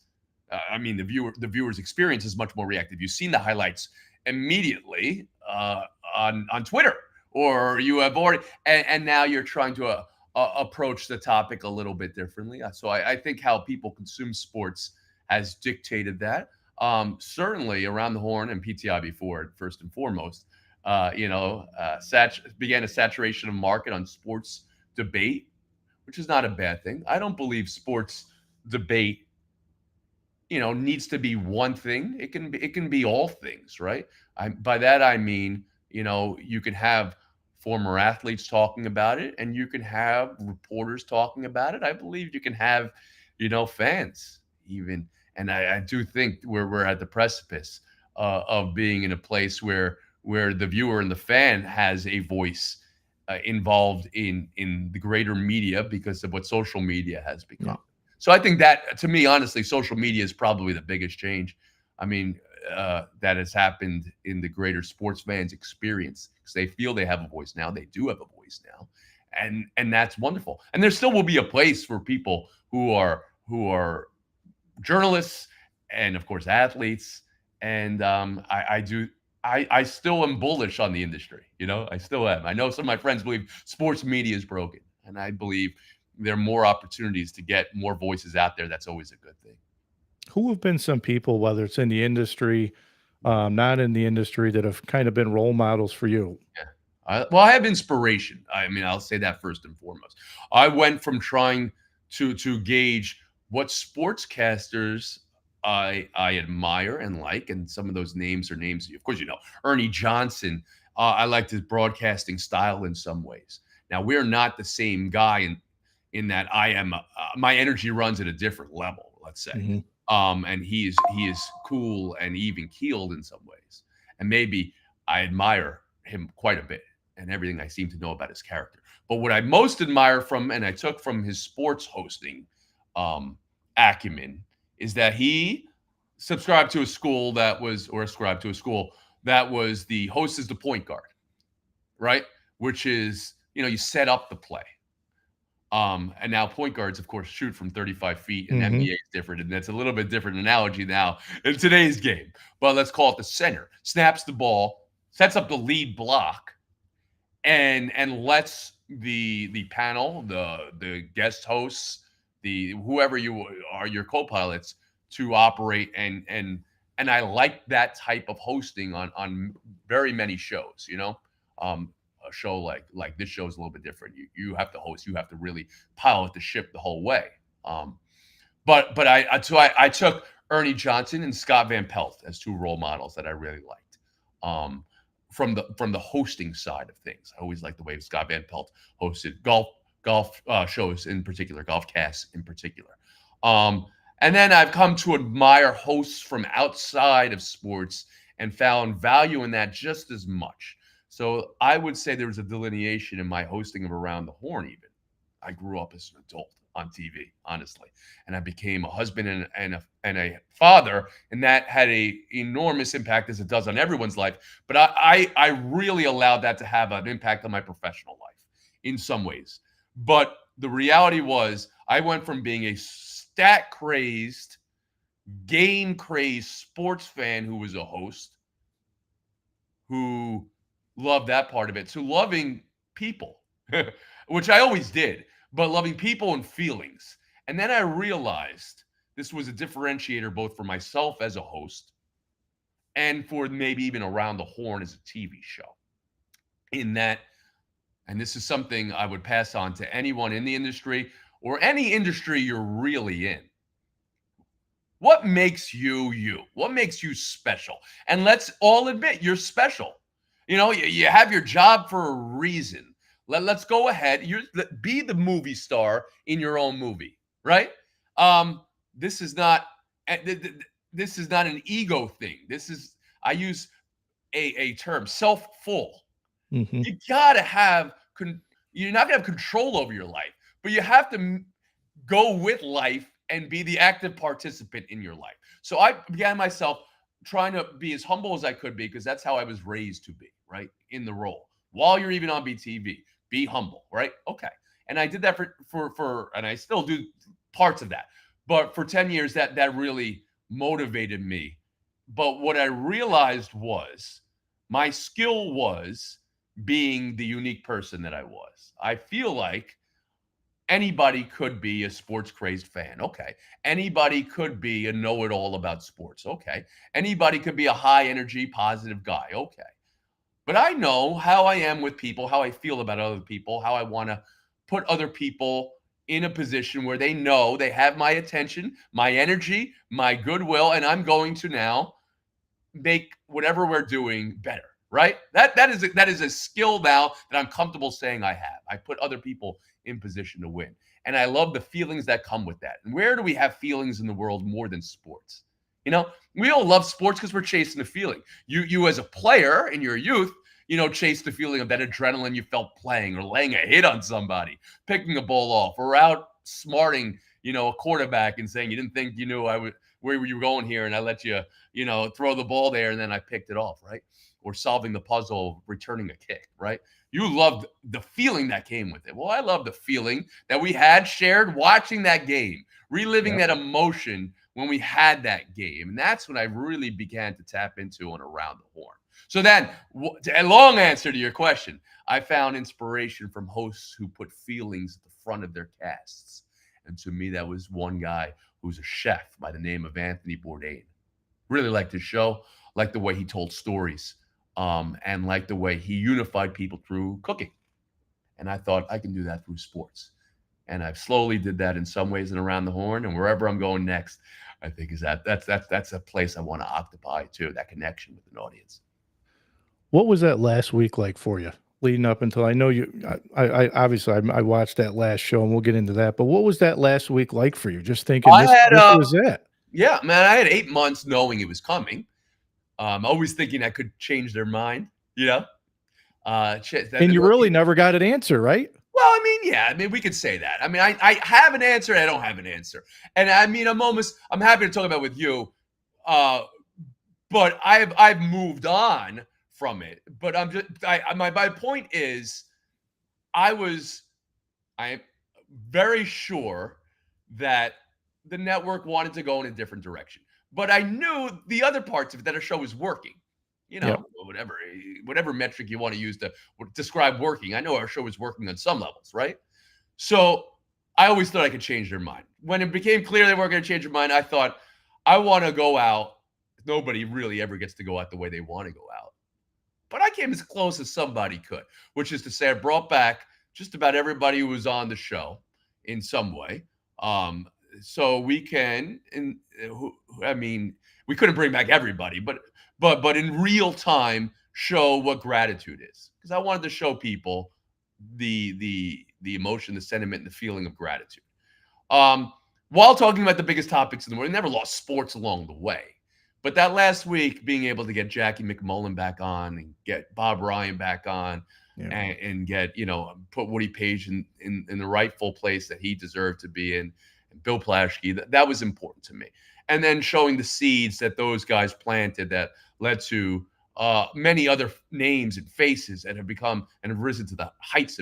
I mean, the viewer's experience is much more reactive. You've seen the highlights immediately on Twitter, or you have already, and now you're trying to approach the topic a little bit differently. So I think how people consume sports has dictated that. Certainly around the horn and PTI before it, first and foremost, began a saturation of market on sports debate, which is not a bad thing. I don't believe sports debate needs to be one thing. It can be all things, right? By that I mean, you can have former athletes talking about it, and you can have reporters talking about it. I believe you can have, fans even, and I do think we're at the precipice of being in a place where the viewer and the fan has a voice involved in the greater media because of what social media has become. Yeah. So I think that, to me, honestly, social media is probably the biggest change. I mean, that has happened in the greater sports fans' experience, because they feel they have a voice now. They do have a voice now, and that's wonderful. And there still will be a place for people who are journalists and, of course, athletes. And I still am bullish on the industry. I still am. I know some of my friends believe sports media is broken, and I believe there are more opportunities to get more voices out there. That's always a good thing. Who have been some people, whether it's in the industry, not in the industry, that have kind of been role models for you? Yeah. I have inspiration. I mean, I'll say that first and foremost. I went from trying to gauge what sportscasters I admire and like, and some of those names are names, of course, Ernie Johnson. I liked his broadcasting style in some ways. Now, we're not the same guy in that I am my energy runs at a different level, let's say. Mhm. And he is cool and even keeled in some ways. And maybe I admire him quite a bit and everything I seem to know about his character. But what I most admire from, and I took from his sports hosting acumen, is that he ascribed to a school that was the host is the point guard, right? Which is, you set up the play. And now point guards, of course, shoot from 35 feet, and NBA is different. And that's a little bit different analogy now in today's game. But let's call it the center. Snaps the ball, sets up the lead block, and lets the panel, the guest hosts, whoever you are, your co-pilots, to operate. And I like that type of hosting on very many shows, a show like this show is a little bit different. You have to host, you have to really pilot the ship the whole way. But I took Ernie Johnson and Scott Van Pelt as two role models that I really liked. From the hosting side of things, I always liked the way Scott Van Pelt hosted golf shows in particular, golf casts in particular. And then I've come to admire hosts from outside of sports and found value in that just as much. So I would say there was a delineation in my hosting of Around the Horn even. I grew up as an adult on TV, honestly. And I became a husband and a father, and that had an enormous impact, as it does on everyone's life. But I really allowed that to have an impact on my professional life in some ways. But the reality was I went from being a stat-crazed, game-crazed sports fan who was a host, who loved that part of it, to loving people, which I always did, but loving people and feelings. And then I realized this was a differentiator both for myself as a host and for maybe even Around the Horn as a TV show. In that, and this is something I would pass on to anyone in the industry or any industry you're really in. What makes you you? What makes you special? And let's all admit you're special. You have your job for a reason. Let's go ahead. Be the movie star in your own movie, right? This is not an ego thing. I use a term, self-full. Mhm. You gotta have. You're not gonna have control over your life, but you have to go with life and be the active participant in your life. So I began myself trying to be as humble as I could be, because that's how I was raised to be. right, in the role while you're even on BTV. Be humble, right? Okay. And I did that for and I still do parts of that. But for 10 years, that really motivated me. But what I realized was my skill was being the unique person that I was. I feel like anybody could be a sports crazed fan. Okay. Anybody could be a know it all about sports. Okay. Anybody could be a high energy, positive guy. Okay. But I know how I am with people, how I feel about other people, how I want to put other people in a position where they know they have my attention, my energy, my goodwill, and I'm going to now make whatever we're doing better. Right? That is a skill now that I'm comfortable saying I have. I put other people in position to win. And I love the feelings that come with that. And where do we have feelings in the world more than sports? You know, we all love sports because we're chasing a feeling. You as a player in your youth, chase the feeling of that adrenaline you felt playing or laying a hit on somebody, picking a ball off, or outsmarting, a quarterback and saying you didn't think you knew where you were going here, and I let you, throw the ball there, and then I picked it off, right? Or solving the puzzle, returning a kick, right? You loved the feeling that came with it. Well, I love the feeling that we had shared watching that game, reliving that emotion when we had that game. And that's when I really began to tap into on Around the Horn. So then, a long answer to your question, I found inspiration from hosts who put feelings at the front of their casts. And to me, that was one guy who's a chef by the name of Anthony Bourdain. Really liked his show, liked the way he told stories, and liked the way he unified people through cooking. And I thought I can do that through sports. And I've slowly did that in some ways in Around the Horn. And wherever I'm going next, I think that's a place I want to occupy too, that connection with an audience. What was that last week like for you? Leading up until I know you, I obviously I watched that last show and we'll get into that. But what was that last week like for you? Just thinking this was it. Yeah, man, I had 8 months knowing it was coming. Always thinking I could change their mind, And you really never got an answer, right? Well, I mean, yeah, we could say that. I mean, I have an answer and I don't have an answer. And I mean, I'm happy to talk about it with you. But I've moved on from it. But my point is, I'm very sure that the network wanted to go in a different direction. But I knew the other parts of it, that our show was working. Whatever metric you want to use to describe working. I know our show was working on some levels, right? So I always thought I could change their mind. When it became clear they weren't going to change their mind, I thought, I want to go out. Nobody really ever gets to go out the way they want to go out. But I came as close as somebody could, which is to say I brought back just about everybody who was on the show in some way. So we can, we couldn't bring back everybody, but in real time show what gratitude is, because I wanted to show people the emotion, the sentiment, and the feeling of gratitude. While talking about the biggest topics in the world, we never lost sports along the way. But that last week, being able to get Jackie McMullen back on and get Bob Ryan back on, and get put Woody Page in the rightful place that he deserved to be in, and Bill Plaschke, that was important to me. And then showing the seeds that those guys planted that led to many other names and faces that have become and have risen to the heights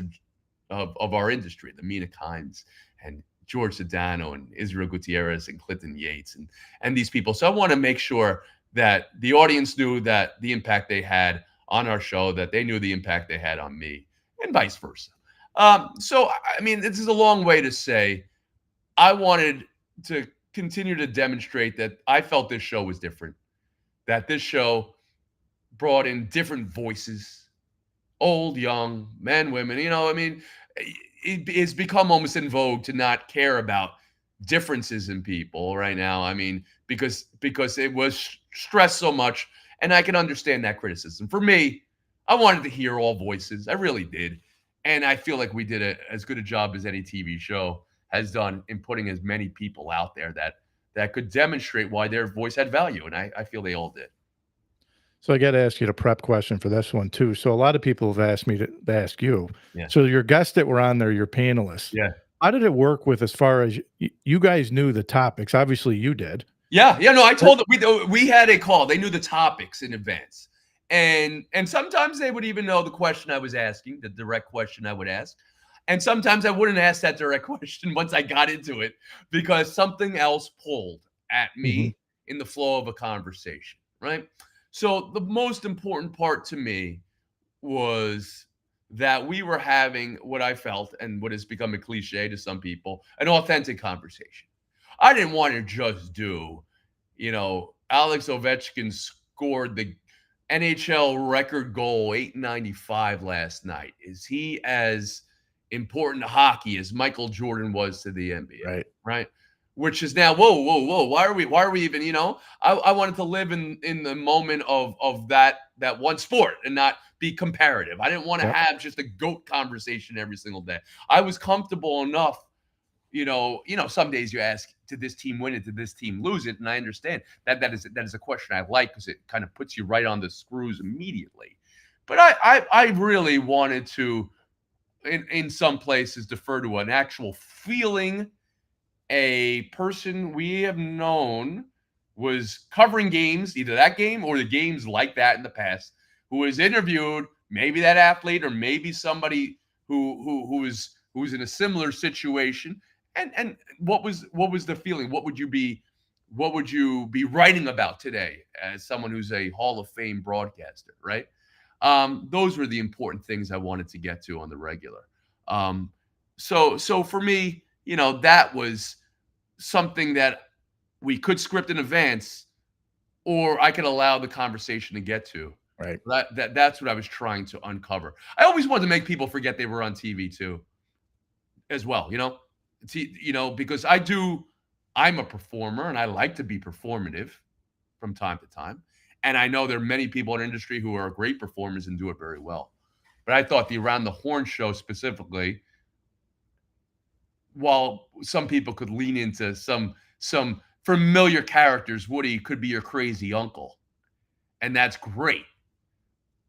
of our industry, the Mina Kimes and George Sedano and Israel Gutierrez and Clinton Yates and these people. So I want to make sure that the audience knew that the impact they had on our show, that they knew the impact they had on me, and vice versa. So, I mean, this is a long way to say I wanted to continue to demonstrate that I felt this show was different, that this show brought in different voices, old, young, men, women. It's become almost in vogue to not care about differences in people right now. I mean, because it was stressed so much, and I can understand that criticism. For me, I wanted to hear all voices. I really did. And I feel like we did as good a job as any TV show has done in putting as many people out there that could demonstrate why their voice had value. And I feel they all did. So I got to ask you the prep question for this one too. So a lot of people have asked me to ask you. Yeah. So your guests that were on there, your panelists. Yeah. How did it work with, as far as you guys knew the topics? Obviously you did. Yeah. No, I told them we had a call. They knew the topics in advance. And sometimes they would even know the question I was asking, the direct question I would ask. And sometimes I wouldn't ask that direct question once I got into it because something else pulled at Mhm. me in the flow of a conversation, right? So the most important part to me was that we were having what I felt and what has become a cliche to some people, an authentic conversation. I didn't want to just do, Alex Ovechkin scored the NHL record goal 895 last night. Is he as important to hockey as Michael Jordan was to the NBA? Right. Right. Which is now, whoa, whoa, whoa. Why are we even, I wanted to live in the moment of that one sport and not be comparative. I didn't want to Yep. have just a GOAT conversation every single day. I was comfortable enough, some days you ask, did this team win it? Did this team lose it? And I understand that is a question I like because it kind of puts you right on the screws immediately. But I really wanted to, in some places, defer to an actual feeling. A person we have known was covering games, either that game or the games like that in the past, who was interviewed, maybe that athlete or maybe somebody who's in a similar situation. And what was the feeling? What would you be writing about today as someone who's a Hall of Fame broadcaster, right? Those were the important things I wanted to get to on the regular. So for me, that was something that we could script in advance, or I could allow the conversation to get to. Right. That's what I was trying to uncover. I always wanted to make people forget they were on TV too, as well. Because I'm a performer and I like to be performative from time to time. And I know there are many people in the industry who are great performers and do it very well. But I thought the Around the Horn show specifically, while some people could lean into some familiar characters, Woody could be your crazy uncle, and that's great.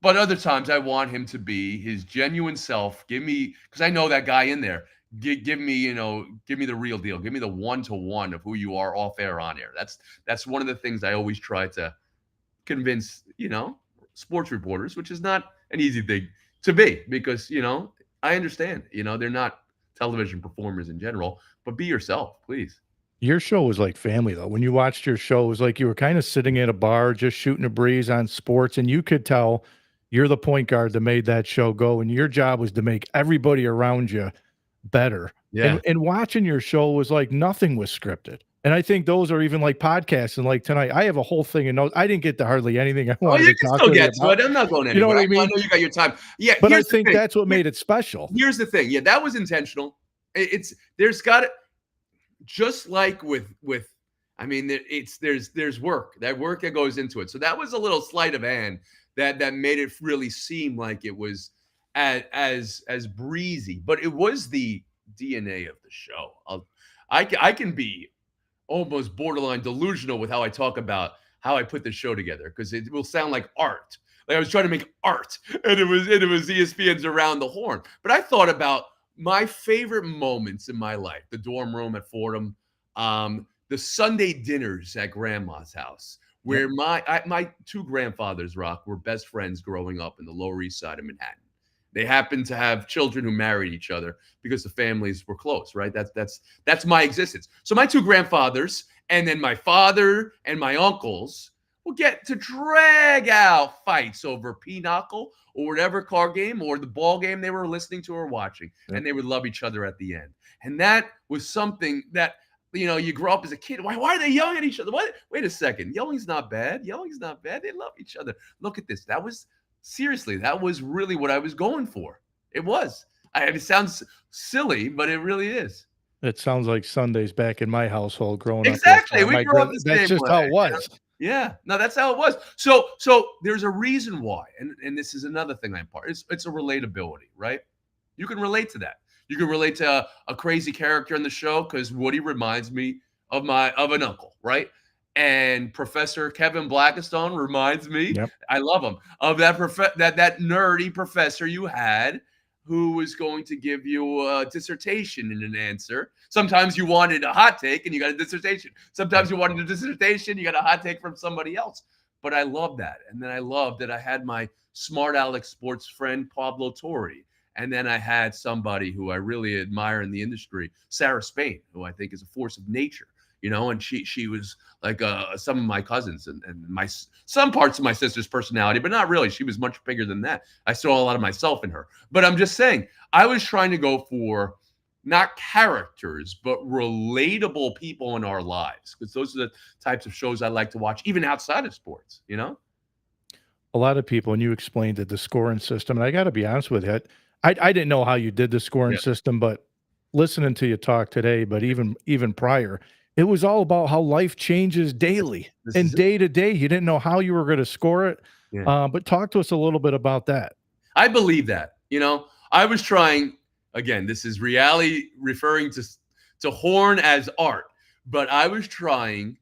But other times, I want him to be his genuine self. Give me, because I know that guy in there. Give me the real deal. Give me the one-to-one of who you are off air, on air. That's one of the things I always try to convince sports reporters, which is not an easy thing to be, because I understand they're not television performers in general, but be yourself, please. Your show was like family, though. When you watched your show, it was like you were kind of sitting at a bar, just shooting a breeze on sports, and you could tell you're the point guard that made that show go, and your job was to make everybody around you better. Yeah. And watching your show was like nothing was scripted. And I think those are even like podcasts. And like tonight, I have a whole thing in notes. I didn't get to hardly anything I wanted You to can talk still with you get to about. it. I'm not going anywhere. You know what I mean? I know you got your time. Yeah, But I here's the think thing. that's what made it special. Here's the thing. Yeah, that was intentional. There's got to, just like with there's work. That work that goes into it. So that was a little sleight of hand that made it really seem like it was as breezy, but it was the DNA of the show. I can be almost borderline delusional with how I talk about how I put the show together, because it will sound like art. Like I was trying to make art, and it was ESPN's Around the Horn. But I thought about my favorite moments in my life: the dorm room at Fordham, the Sunday dinners at Grandma's house, where my two grandfathers, Rock, were best friends growing up in the Lower East Side of Manhattan. They happened to have children who married each other because the families were close, right? That's my existence. So my two grandfathers, and then my father and my uncles, will get to drag out fights over pinochle or whatever card game or the ball game they were listening to or watching, and they would love each other at the end. And that was something that you grow up as a kid. Why are they yelling at each other? What? Wait a second. Yelling's not bad. Yelling's not bad. They love each other. Look at this. That was really what I was going for. It was. It sounds silly, but it really is. It sounds like Sundays back in my household growing Exactly. up. We grew up the same That's just way. how it was. Yeah. No, that's how it was. So there's a reason why, and this is another thing I'm part. It's a relatability, right? You can relate to that. You can relate to a crazy character in the show because Woody reminds me of an uncle, right? And Professor Kevin Blackistone reminds me, I love him, of that nerdy professor you had who was going to give you a dissertation in an answer. Sometimes you wanted a hot take and you got a dissertation. Sometimes you wanted a dissertation, you got a hot take from somebody else. But I love that. And then I love that I had my smart Alex sports friend, Pablo Torre. And then I had somebody who I really admire in the industry, Sarah Spain, who I think is a force of nature, and she was like some of my cousins and some parts of my sister's personality, but not really. She was much bigger than that. I saw a lot of myself in her. But I'm just saying, I was trying to go for not characters, but relatable people in our lives, because those are the types of shows I like to watch, even outside of sports, A lot of people, and you explained it, the scoring system, and I gotta be honest with you, I didn't know how you did the scoring Yeah. system, but listening to you talk today, but even prior, it was all about how life changes daily This and is it. day to day. You didn't know how you were gonna score it, Yeah. but talk to us a little bit about that. I believe that. I was trying, again, this is Reali referring to Horn as art, but I was trying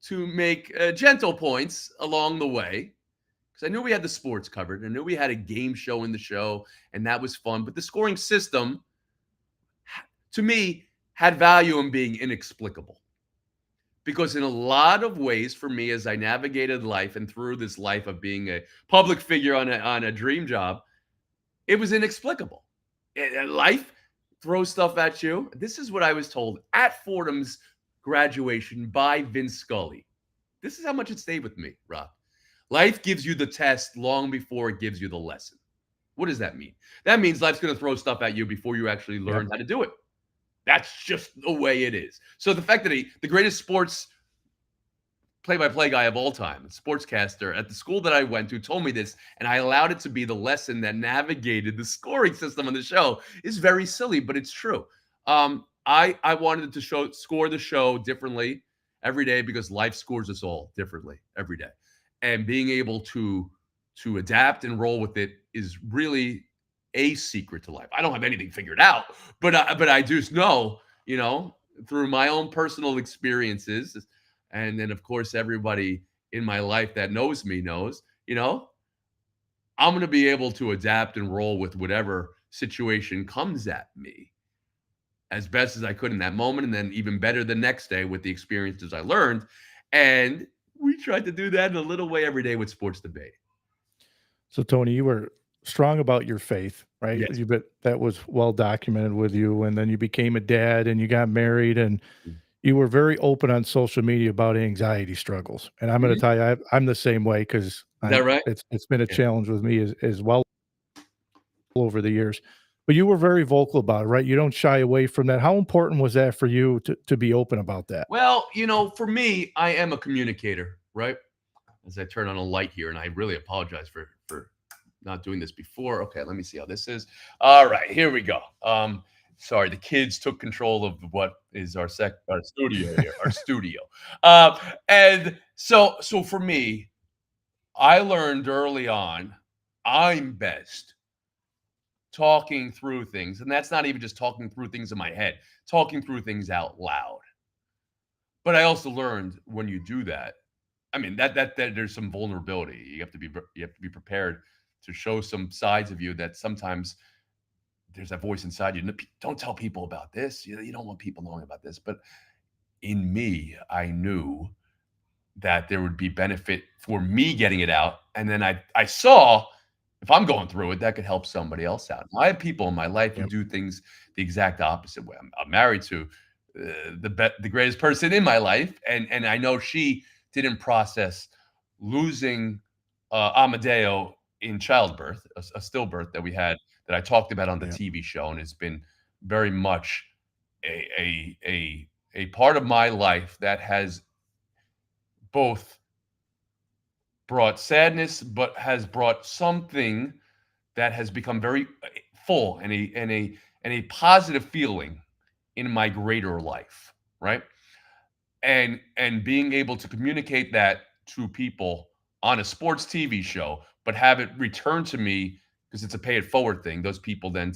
to make gentle points along the way, because I knew we had the sports covered. I knew we had a game show in the show, and that was fun. But the scoring system, to me, had value in being inexplicable. Because in a lot of ways, for me, as I navigated life and through this life of being a public figure on a dream job, it was inexplicable. Life throws stuff at you. This is what I was told at Fordham's graduation by Vince Scully. This is how much it stayed with me, Rob. Life gives you the test long before it gives you the lesson. What does that mean? That means life's going to throw stuff at you before you actually learn how to do it. That's just the way it is. So the fact that the greatest sports play-by-play guy of all time, sportscaster at the school that I went to, told me this, and I allowed it to be the lesson that navigated the scoring system on the show, is very silly, but it's true. I wanted to score the show differently every day, because life scores us all differently every day. And being able to adapt and roll with it is really a secret to life. I don't have anything figured out, but I do know, through my own personal experiences, and then of course everybody in my life that knows me knows, I'm going to be able to adapt and roll with whatever situation comes at me as best as I could in that moment, and then even better the next day with the experiences I learned. And we tried to do that in a little way every day with Sports Debate. So, Tony, you were strong about your faith, right? Yes. That was well documented with you, and then you became a dad and you got married, and Mm. you were very open on social media about anxiety struggles. And I'm going to Mhm. tell you, I'm the same way, because Is that right? it's been a Yeah. challenge with me as well over the years. But you were very vocal about it, right? You don't shy away from that. How important was that for you to be open about that? Well, for me, I am a communicator, right? As I turn on a light here, and I really apologize for not doing this before. Okay, let me see how this is. All right, here we go. Sorry, the kids took control of what is our studio here, our studio. And so for me, I learned early on, I'm best talking through things, and that's not even just talking through things in my head, talking through things out loud. But I also learned when you do that, I mean, that there's some vulnerability. You have to be prepared to show some sides of you that sometimes there's that voice inside you. Don't tell people about this. You don't want people knowing about this. But in me, I knew that there would be benefit for me getting it out. And then I saw, if I'm going through it, that could help somebody else out. I have people in my life who Yep. do things the exact opposite way. I'm married to the greatest person in my life, and I know she didn't process losing Amadeo in childbirth, a stillbirth that we had, that I talked about on the Yeah. TV show, and it's been very much a part of my life that has both brought sadness, but has brought something that has become very full and a positive feeling in my greater life, right? And being able to communicate that to people on a sports TV show, but have it return to me, because it's a pay it forward thing. Those people then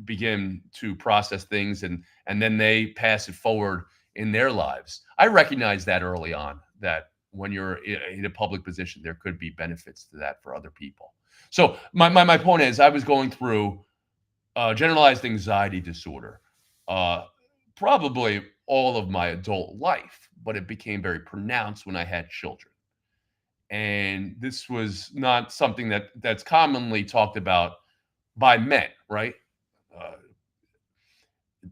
begin to process things, and then they pass it forward in their lives. I recognize that early on, that when you're in a public position, there could be benefits to that for other people. So my point is, I was going through generalized anxiety disorder, probably all of my adult life, but it became very pronounced when I had children. and this was not something that's commonly talked about by men, right? Uh,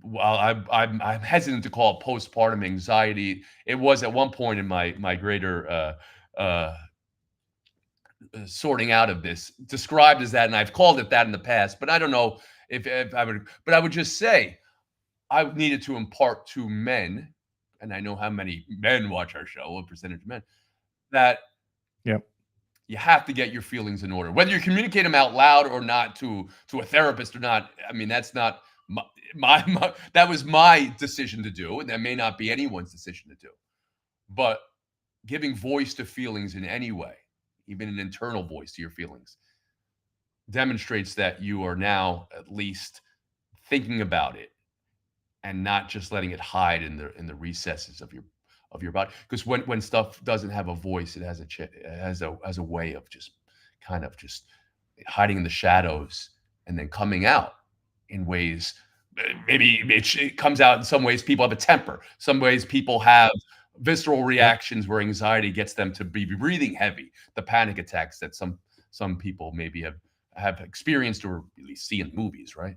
while I'm hesitant to call it postpartum anxiety, it was at one point in my greater sorting out of this described as that, and I've called it that in the past, but I don't know if I would. But I would just say I needed to impart to men, and I know how many men watch our show, a percentage of men, that Yep. you have to get your feelings in order, whether you communicate them out loud or not to a therapist or not. I mean, that's not my that was my decision to do, and that may not be anyone's decision to do. But giving voice to feelings in any way, even an internal voice to your feelings, demonstrates that you are now at least thinking about it and not just letting it hide in the recesses of your body. Because when stuff doesn't have a voice, it has a way of just kind of just hiding in the shadows and then coming out in ways. Maybe it comes out in some ways. People have a temper. Some ways people have visceral reactions where anxiety gets them to be breathing heavy. The panic attacks that some people maybe have experienced or at least see in movies, right?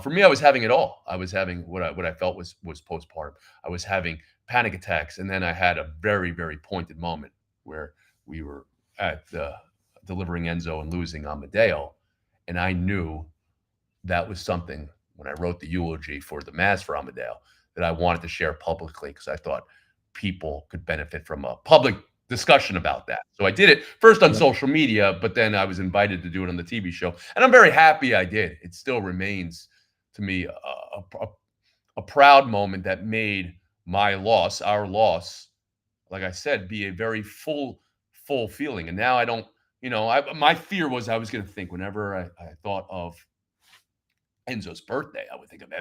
For me, I was having it all. I was having what I felt was postpartum. I was having panic attacks, and then I had a very, very pointed moment where we were at delivering Enzo and losing Amadeo, and I knew that was something when I wrote the eulogy for the Mass for Amadeo that I wanted to share publicly because I thought people could benefit from a public discussion about that. So I did it first on social media, but then I was invited to do it on the TV show, and I'm very happy I did. It still remains to me a proud moment that made my loss, our loss, like I said, be a very full feeling. And now I don't, my fear was I was going to think whenever I thought of Enzo's birthday, I would think of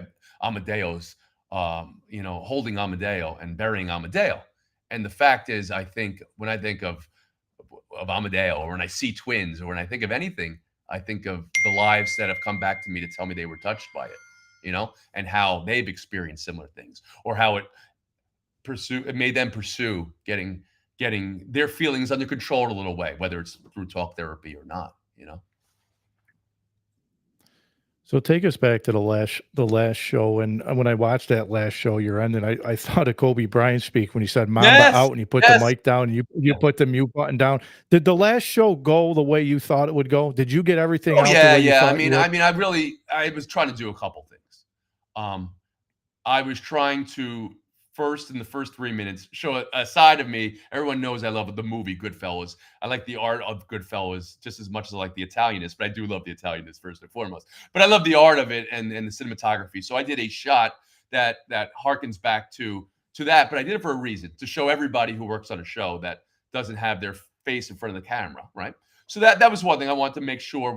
Amadeo's, holding Amadeo and burying Amadeo. And the fact is, I think when I think of Amadeo, or when I see twins, or when I think of anything, I think of the lives that have come back to me to tell me they were touched by it, and how they've experienced similar things, or how it made them pursue getting their feelings under control in a little way, whether it's through talk therapy or not. So take us back to the last show, and when I watched that last show, your ending, I thought of Kobe Bryant speak when he said "Mamba Yes, out" and you put the mic down, and you put the mute button down. Did the last show go the way you thought it would go? Did you get everything out the way you thought you would? I was trying to do a couple things. I was trying to in the first 3 minutes, show a side of me. Everyone knows I love the movie Goodfellas. I like the art of Goodfellas just as much as I like the Italianist, but I do love the Italianist first and foremost. But I love the art of it and the cinematography. So I did a shot that harkens back to that, but I did it for a reason, to show everybody who works on a show that doesn't have their face in front of the camera, right? So that was one thing I wanted to make sure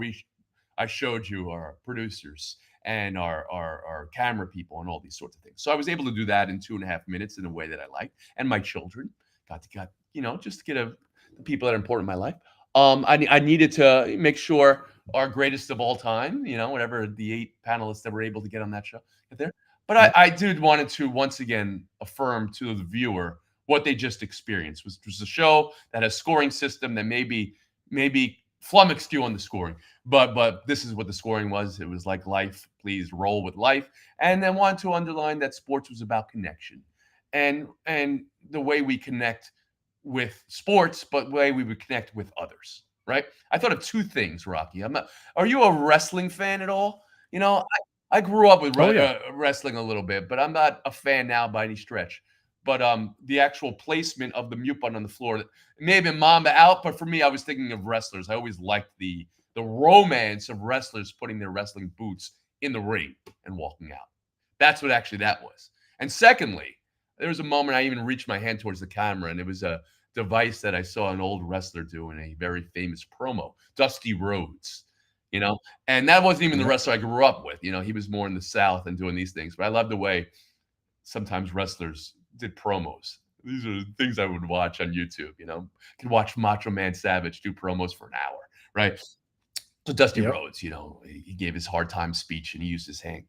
I showed you, our producers and our camera people and all these sorts of things. So I was able to do that in 2.5 minutes in a way that I liked. And my children got just to get the people that are important in my life. I needed to make sure our greatest of all time, whatever the 8 panelists that were able to get on that show get there. But I did wanted to once again affirm to the viewer what they just experienced was a show that has scoring system that maybe flummoxed you on the scoring. But this is what the scoring was. It was like life. Please roll with life. And then wanted to underline that sports was about connection, and the way we connect with sports, but the way we would connect with others. Right? I thought of 2 things, Rocky. Are you a wrestling fan at all? I grew up with wrestling a little bit, but I'm not a fan now by any stretch. But the actual placement of the mute button on the floor, it may have been Mamba out, but for me, I was thinking of wrestlers. I always liked the romance of wrestlers putting their wrestling boots in the ring and walking out. That's what actually that was. And secondly, there was a moment I even reached my hand towards the camera, and it was a device that I saw an old wrestler do in a very famous promo, Dusty Rhodes. And that wasn't even the wrestler I grew up with. He was more in the South and doing these things. But I love the way sometimes wrestlers did promos. These are things I would watch on YouTube. Could watch Macho Man Savage do promos for an hour, right? So Dusty Rhodes, he gave his hard time speech and he used his hand.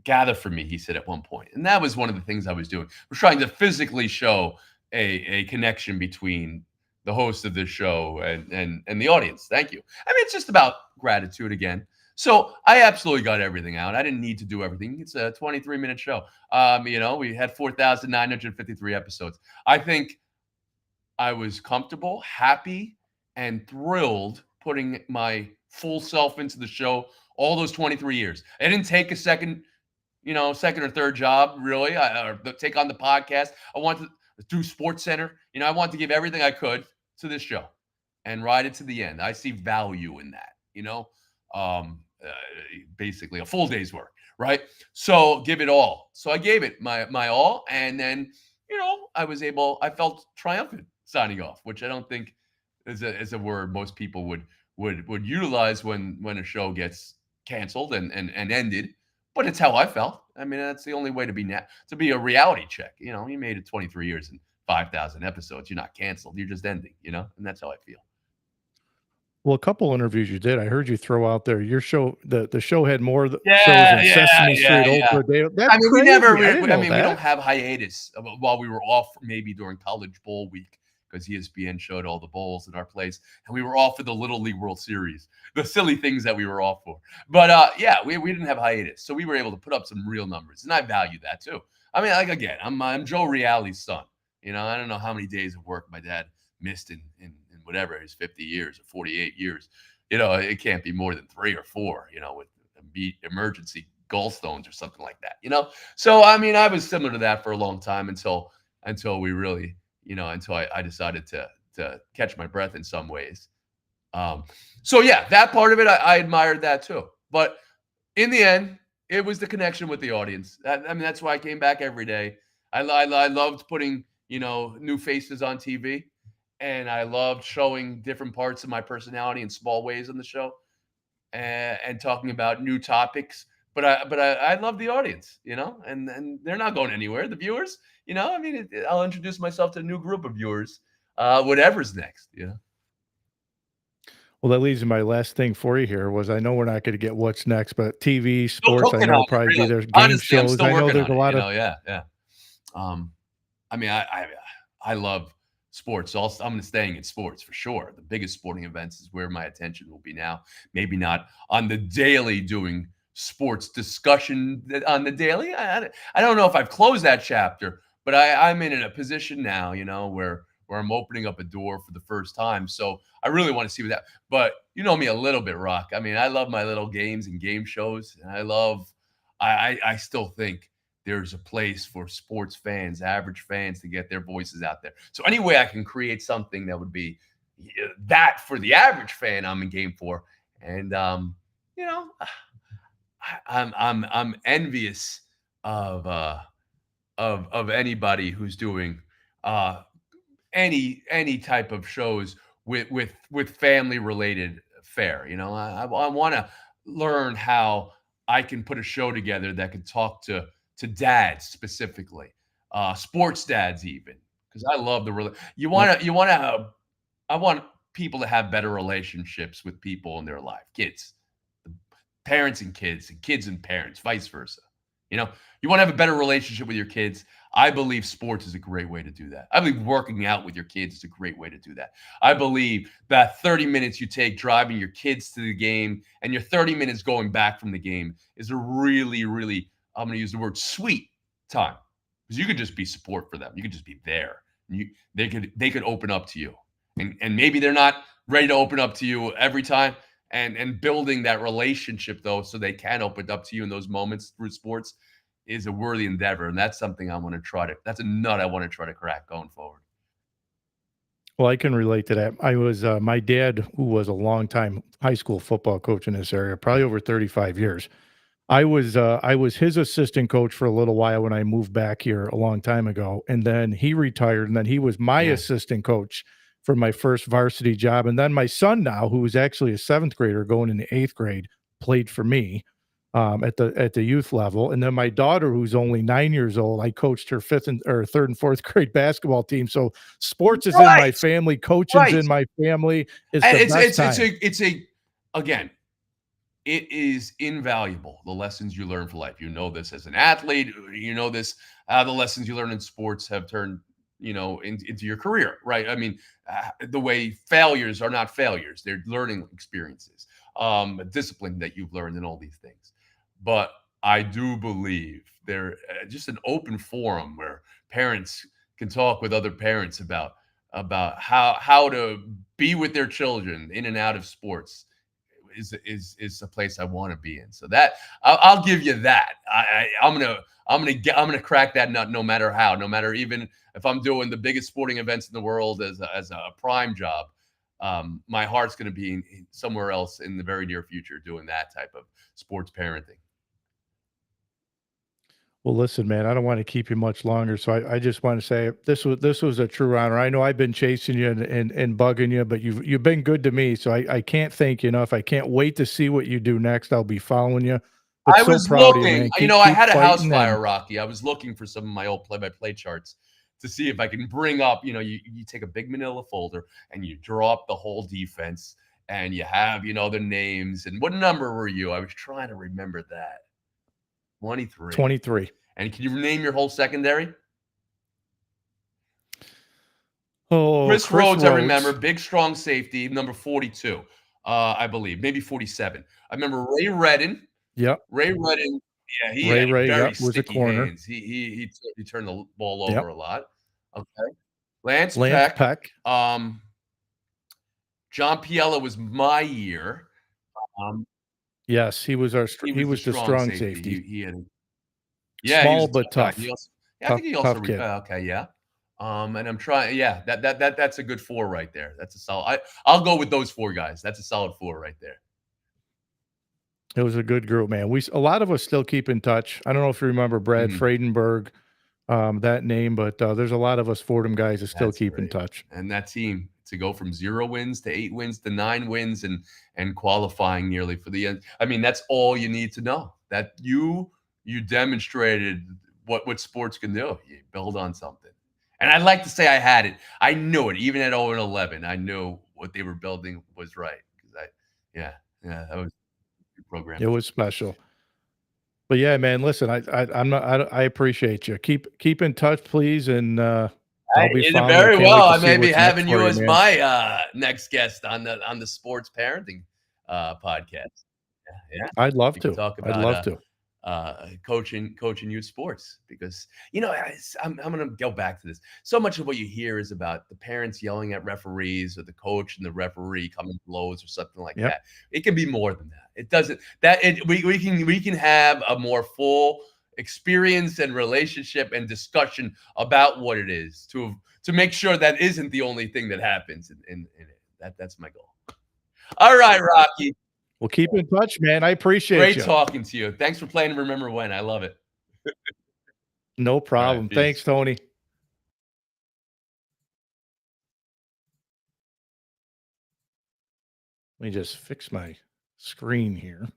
Gather for me, he said at one point. And that was one of the things I was doing. We're trying to physically show a connection between the host of this show and the audience. Thank you. I mean, it's just about gratitude again. So I absolutely got everything out. I didn't need to do everything. It's a 23-minute show. We had 4,953 episodes. I think I was comfortable, happy, and thrilled putting my full self into the show all those 23 years. I didn't take a second or third job, really, or take on the podcast. I wanted to do Sports Center. I wanted to give everything I could to this show and ride it to the end. I see value in that, basically a full day's work, right? So give it all. So I gave it my all. And then, I felt triumphant signing off, which I don't think is a word most people would utilize when a show gets canceled and ended. But it's how I felt. I mean, that's the only way to be a reality check. You made it 23 years and 5,000 episodes. You're not canceled. You're just ending, and that's how I feel. Well, a couple interviews you did, I heard you throw out there your show. The show had more shows Yeah, than yeah, Sesame yeah, Street, yeah. Oprah, Daily. That's I mean, crazy. we don't have hiatus while we were off, maybe during College Bowl week, because ESPN showed all the bowls in our place, and we were off for the Little League World Series, the silly things that we were off for. But yeah, we didn't have hiatus, so we were able to put up some real numbers, and I value that too. I mean, like, again, I'm Joe Reali's son. I don't know how many days of work my dad missed in whatever his 50 years or 48 years. It can't be more than 3 or 4. With emergency gallstones or something like that. So I mean, I was similar to that for a long time until we really, until I decided to catch my breath in some ways. So yeah, that part of it, I admired that too. But in the end, it was the connection with the audience. I mean, that's why I came back every day. I loved putting, new faces on TV, and I loved showing different parts of my personality in small ways on the show, and talking about new topics. But I love the audience, and they're not going anywhere. The viewers, I mean, I'll introduce myself to a new group of viewers, whatever's next, Well, that leads to my last thing for you here was I know we're not going to get what's next, but TV, Still sports, I cooking know on it, probably be really. there's game Honestly, I'm shows. still I know working there's on a lot it. of Yeah. I mean, I love sports. I'm staying in sports for sure. The biggest sporting events is where my attention will be now. Maybe not on the daily doing sports discussion on the daily. I don't know if I've closed that chapter, but I'm in a position now, where I'm opening up a door for the first time. So I really want to see what that. But you know me a little bit, Rock. I mean, I love my little games and game shows, and I still think there's a place for sports fans, average fans, to get their voices out there. So any way I can create something that would be that for the average fan, I'm in game for. And I'm envious of anybody who's doing any type of shows with family related fare. I want to learn how I can put a show together that can talk to dads specifically, sports dads even, because I love I want people to have better relationships with people in their life, kids, parents and kids and parents, vice versa. You want to have a better relationship with your kids. I believe sports is a great way to do that. I believe working out with your kids is a great way to do that. I believe that 30 minutes you take driving your kids to the game and your 30 minutes going back from the game is a really, really, I'm going to use the word sweet time, because you could just be support for them. You could just be there. They could open up to you, and maybe they're not ready to open up to you every time. And building that relationship, though, so they can open up to you in those moments through sports is a worthy endeavor. And that's something that's a nut I want to try to crack going forward. Well, I can relate to that. I was my dad, who was a longtime high school football coach in this area, probably over 35 years. I was his assistant coach for a little while when I moved back here a long time ago, and then he retired, and then he was my assistant coach for my first varsity job. And then my son now, who is actually a 7th grader going into 8th grade, played for me at the youth level. And then my daughter, who's only 9 years old, I coached her 3rd and 4th grade basketball team. So sports is in my family, coaching's in my family. Again, it is invaluable, the lessons you learn for life. This as an athlete. The lessons you learn in sports have turned into your career, right? I mean, the way failures are not failures; they're learning experiences, discipline that you've learned, and all these things. But I do believe there just an open forum where parents can talk with other parents about how to be with their children in and out of sports is a place I want to be in. So that I'll give you that. I'm gonna crack that nut no matter how, no matter even if I'm doing the biggest sporting events in the world as a prime job. My heart's gonna be somewhere else in the very near future doing that type of sports parenting. Well, listen, man, I don't want to keep you much longer, so I just want to say this was a true honor. I know I've been chasing you and bugging you, but you've been good to me, so I can't thank you enough. I can't wait to see what you do next. I'll be following you, but I so was proud of you, looking, man. I Keep had a house fighting, fire, and Rocky. I was looking for some of my old play-by-play charts to see if I can bring up, you take a big manila folder and you draw up the whole defense and you have, the names. And what number were you? I was trying to remember that. 23. 23. And can you name your whole secondary? Oh, Chris Rhodes, I remember, Rhodes. big, strong safety, number 42, I believe, maybe 47. I remember Ray Redden. Yep. Ray Redden, yeah, he had Ray, very yep, was a sticky corner. hands. He turned the ball over Yep. a lot. Okay. Lance Lance Peck. Peck. John Piella was my year. Yes, he was He he was the was the strong strong safety. safety. He had he was Small a but tough guy. tough. I think he also Tough kid. okay, yeah. And I'm trying, yeah, that's a good four right there. That's a solid. I'll go with those four guys. That's a solid four right there. It was a good group, man. A lot of us still keep in touch. I don't know if you remember Brad Mhm. Friedenberg, that name, but there's a lot of us Fordham guys that still That's keep in great. touch. And that team to go from 0 wins to 8 wins to 9 wins and qualifying nearly for the end. I mean, that's all you need to know. That you demonstrated what sports can do. You build on something. And I'd like to say I had it. I knew it. Even at 0 and 11, I knew what they were building was right. Because yeah, that was a good program. It was special. But yeah, man, listen, I'm not, I appreciate you. Keep in touch, please, and I'll be You did following you. I very can't wait well. to I see may be what's next having for you you, as man. my next guest on the sports parenting podcast. Yeah, I'd love we can to. talk I'd about love to. coaching youth sports because I'm going to go back to this. So much of what you hear is about the parents yelling at referees or the coach and the referee coming blows or something like Yep. that. It can be more than that. It doesn't we can have a more full experience and relationship and discussion about what it is to make sure that isn't the only thing that happens in it. That's my goal. All right, Rocky. Well, keep in touch, man. I appreciate Great you. talking to you. Thanks for playing Remember When. I love it. No All problem. right, peace. Thanks, Tony. Let me just fix my screen here.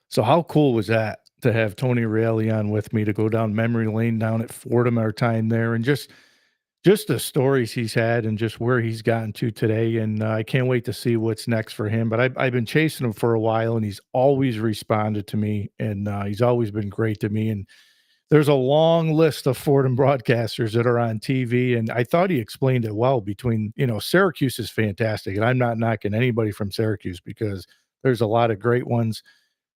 So how cool was that to have Tony Reali on with me to go down memory lane down at Fordham, our time there, and just the stories he's had and just where he's gotten to today. And I can't wait to see what's next for him. But I've been chasing him for a while, and he's always responded to me, and he's always been great to me. And there's a long list of Fordham broadcasters that are on TV, and I thought he explained it well. Between Syracuse is fantastic, and I'm not knocking anybody from Syracuse because there's a lot of great ones,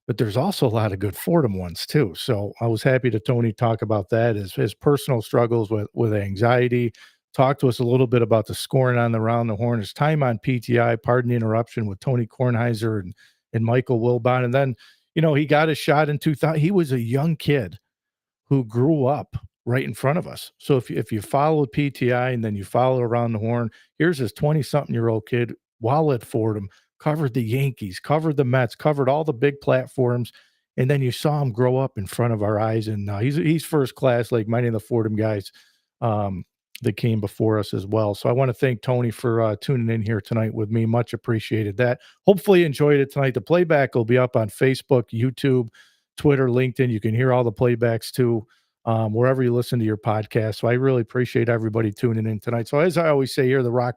but there's also a lot of good Fordham ones too. So I was happy to Tony talk about that, his personal struggles with anxiety. Talk to us a little bit about the scoring on the round the horn, his time on PTI, Pardon the Interruption with Tony Kornheiser and Michael Wilbon. And then, he got a shot in 2000. He was a young kid who grew up right in front of us. So if you follow PTI and then you follow around the horn, here's this 20-something-year-old kid while at Fordham, covered the Yankees, covered the Mets, covered all the big platforms, and then you saw him grow up in front of our eyes. And he's first class, like many of the Fordham guys that came before us as well. So I want to thank Tony for tuning in here tonight with me. Much appreciated that. Hopefully you enjoyed it tonight. The playback will be up on Facebook, YouTube, Twitter, LinkedIn. You can hear all the playbacks too, wherever you listen to your podcast. So I really appreciate everybody tuning in tonight. So as I always say here, the Rock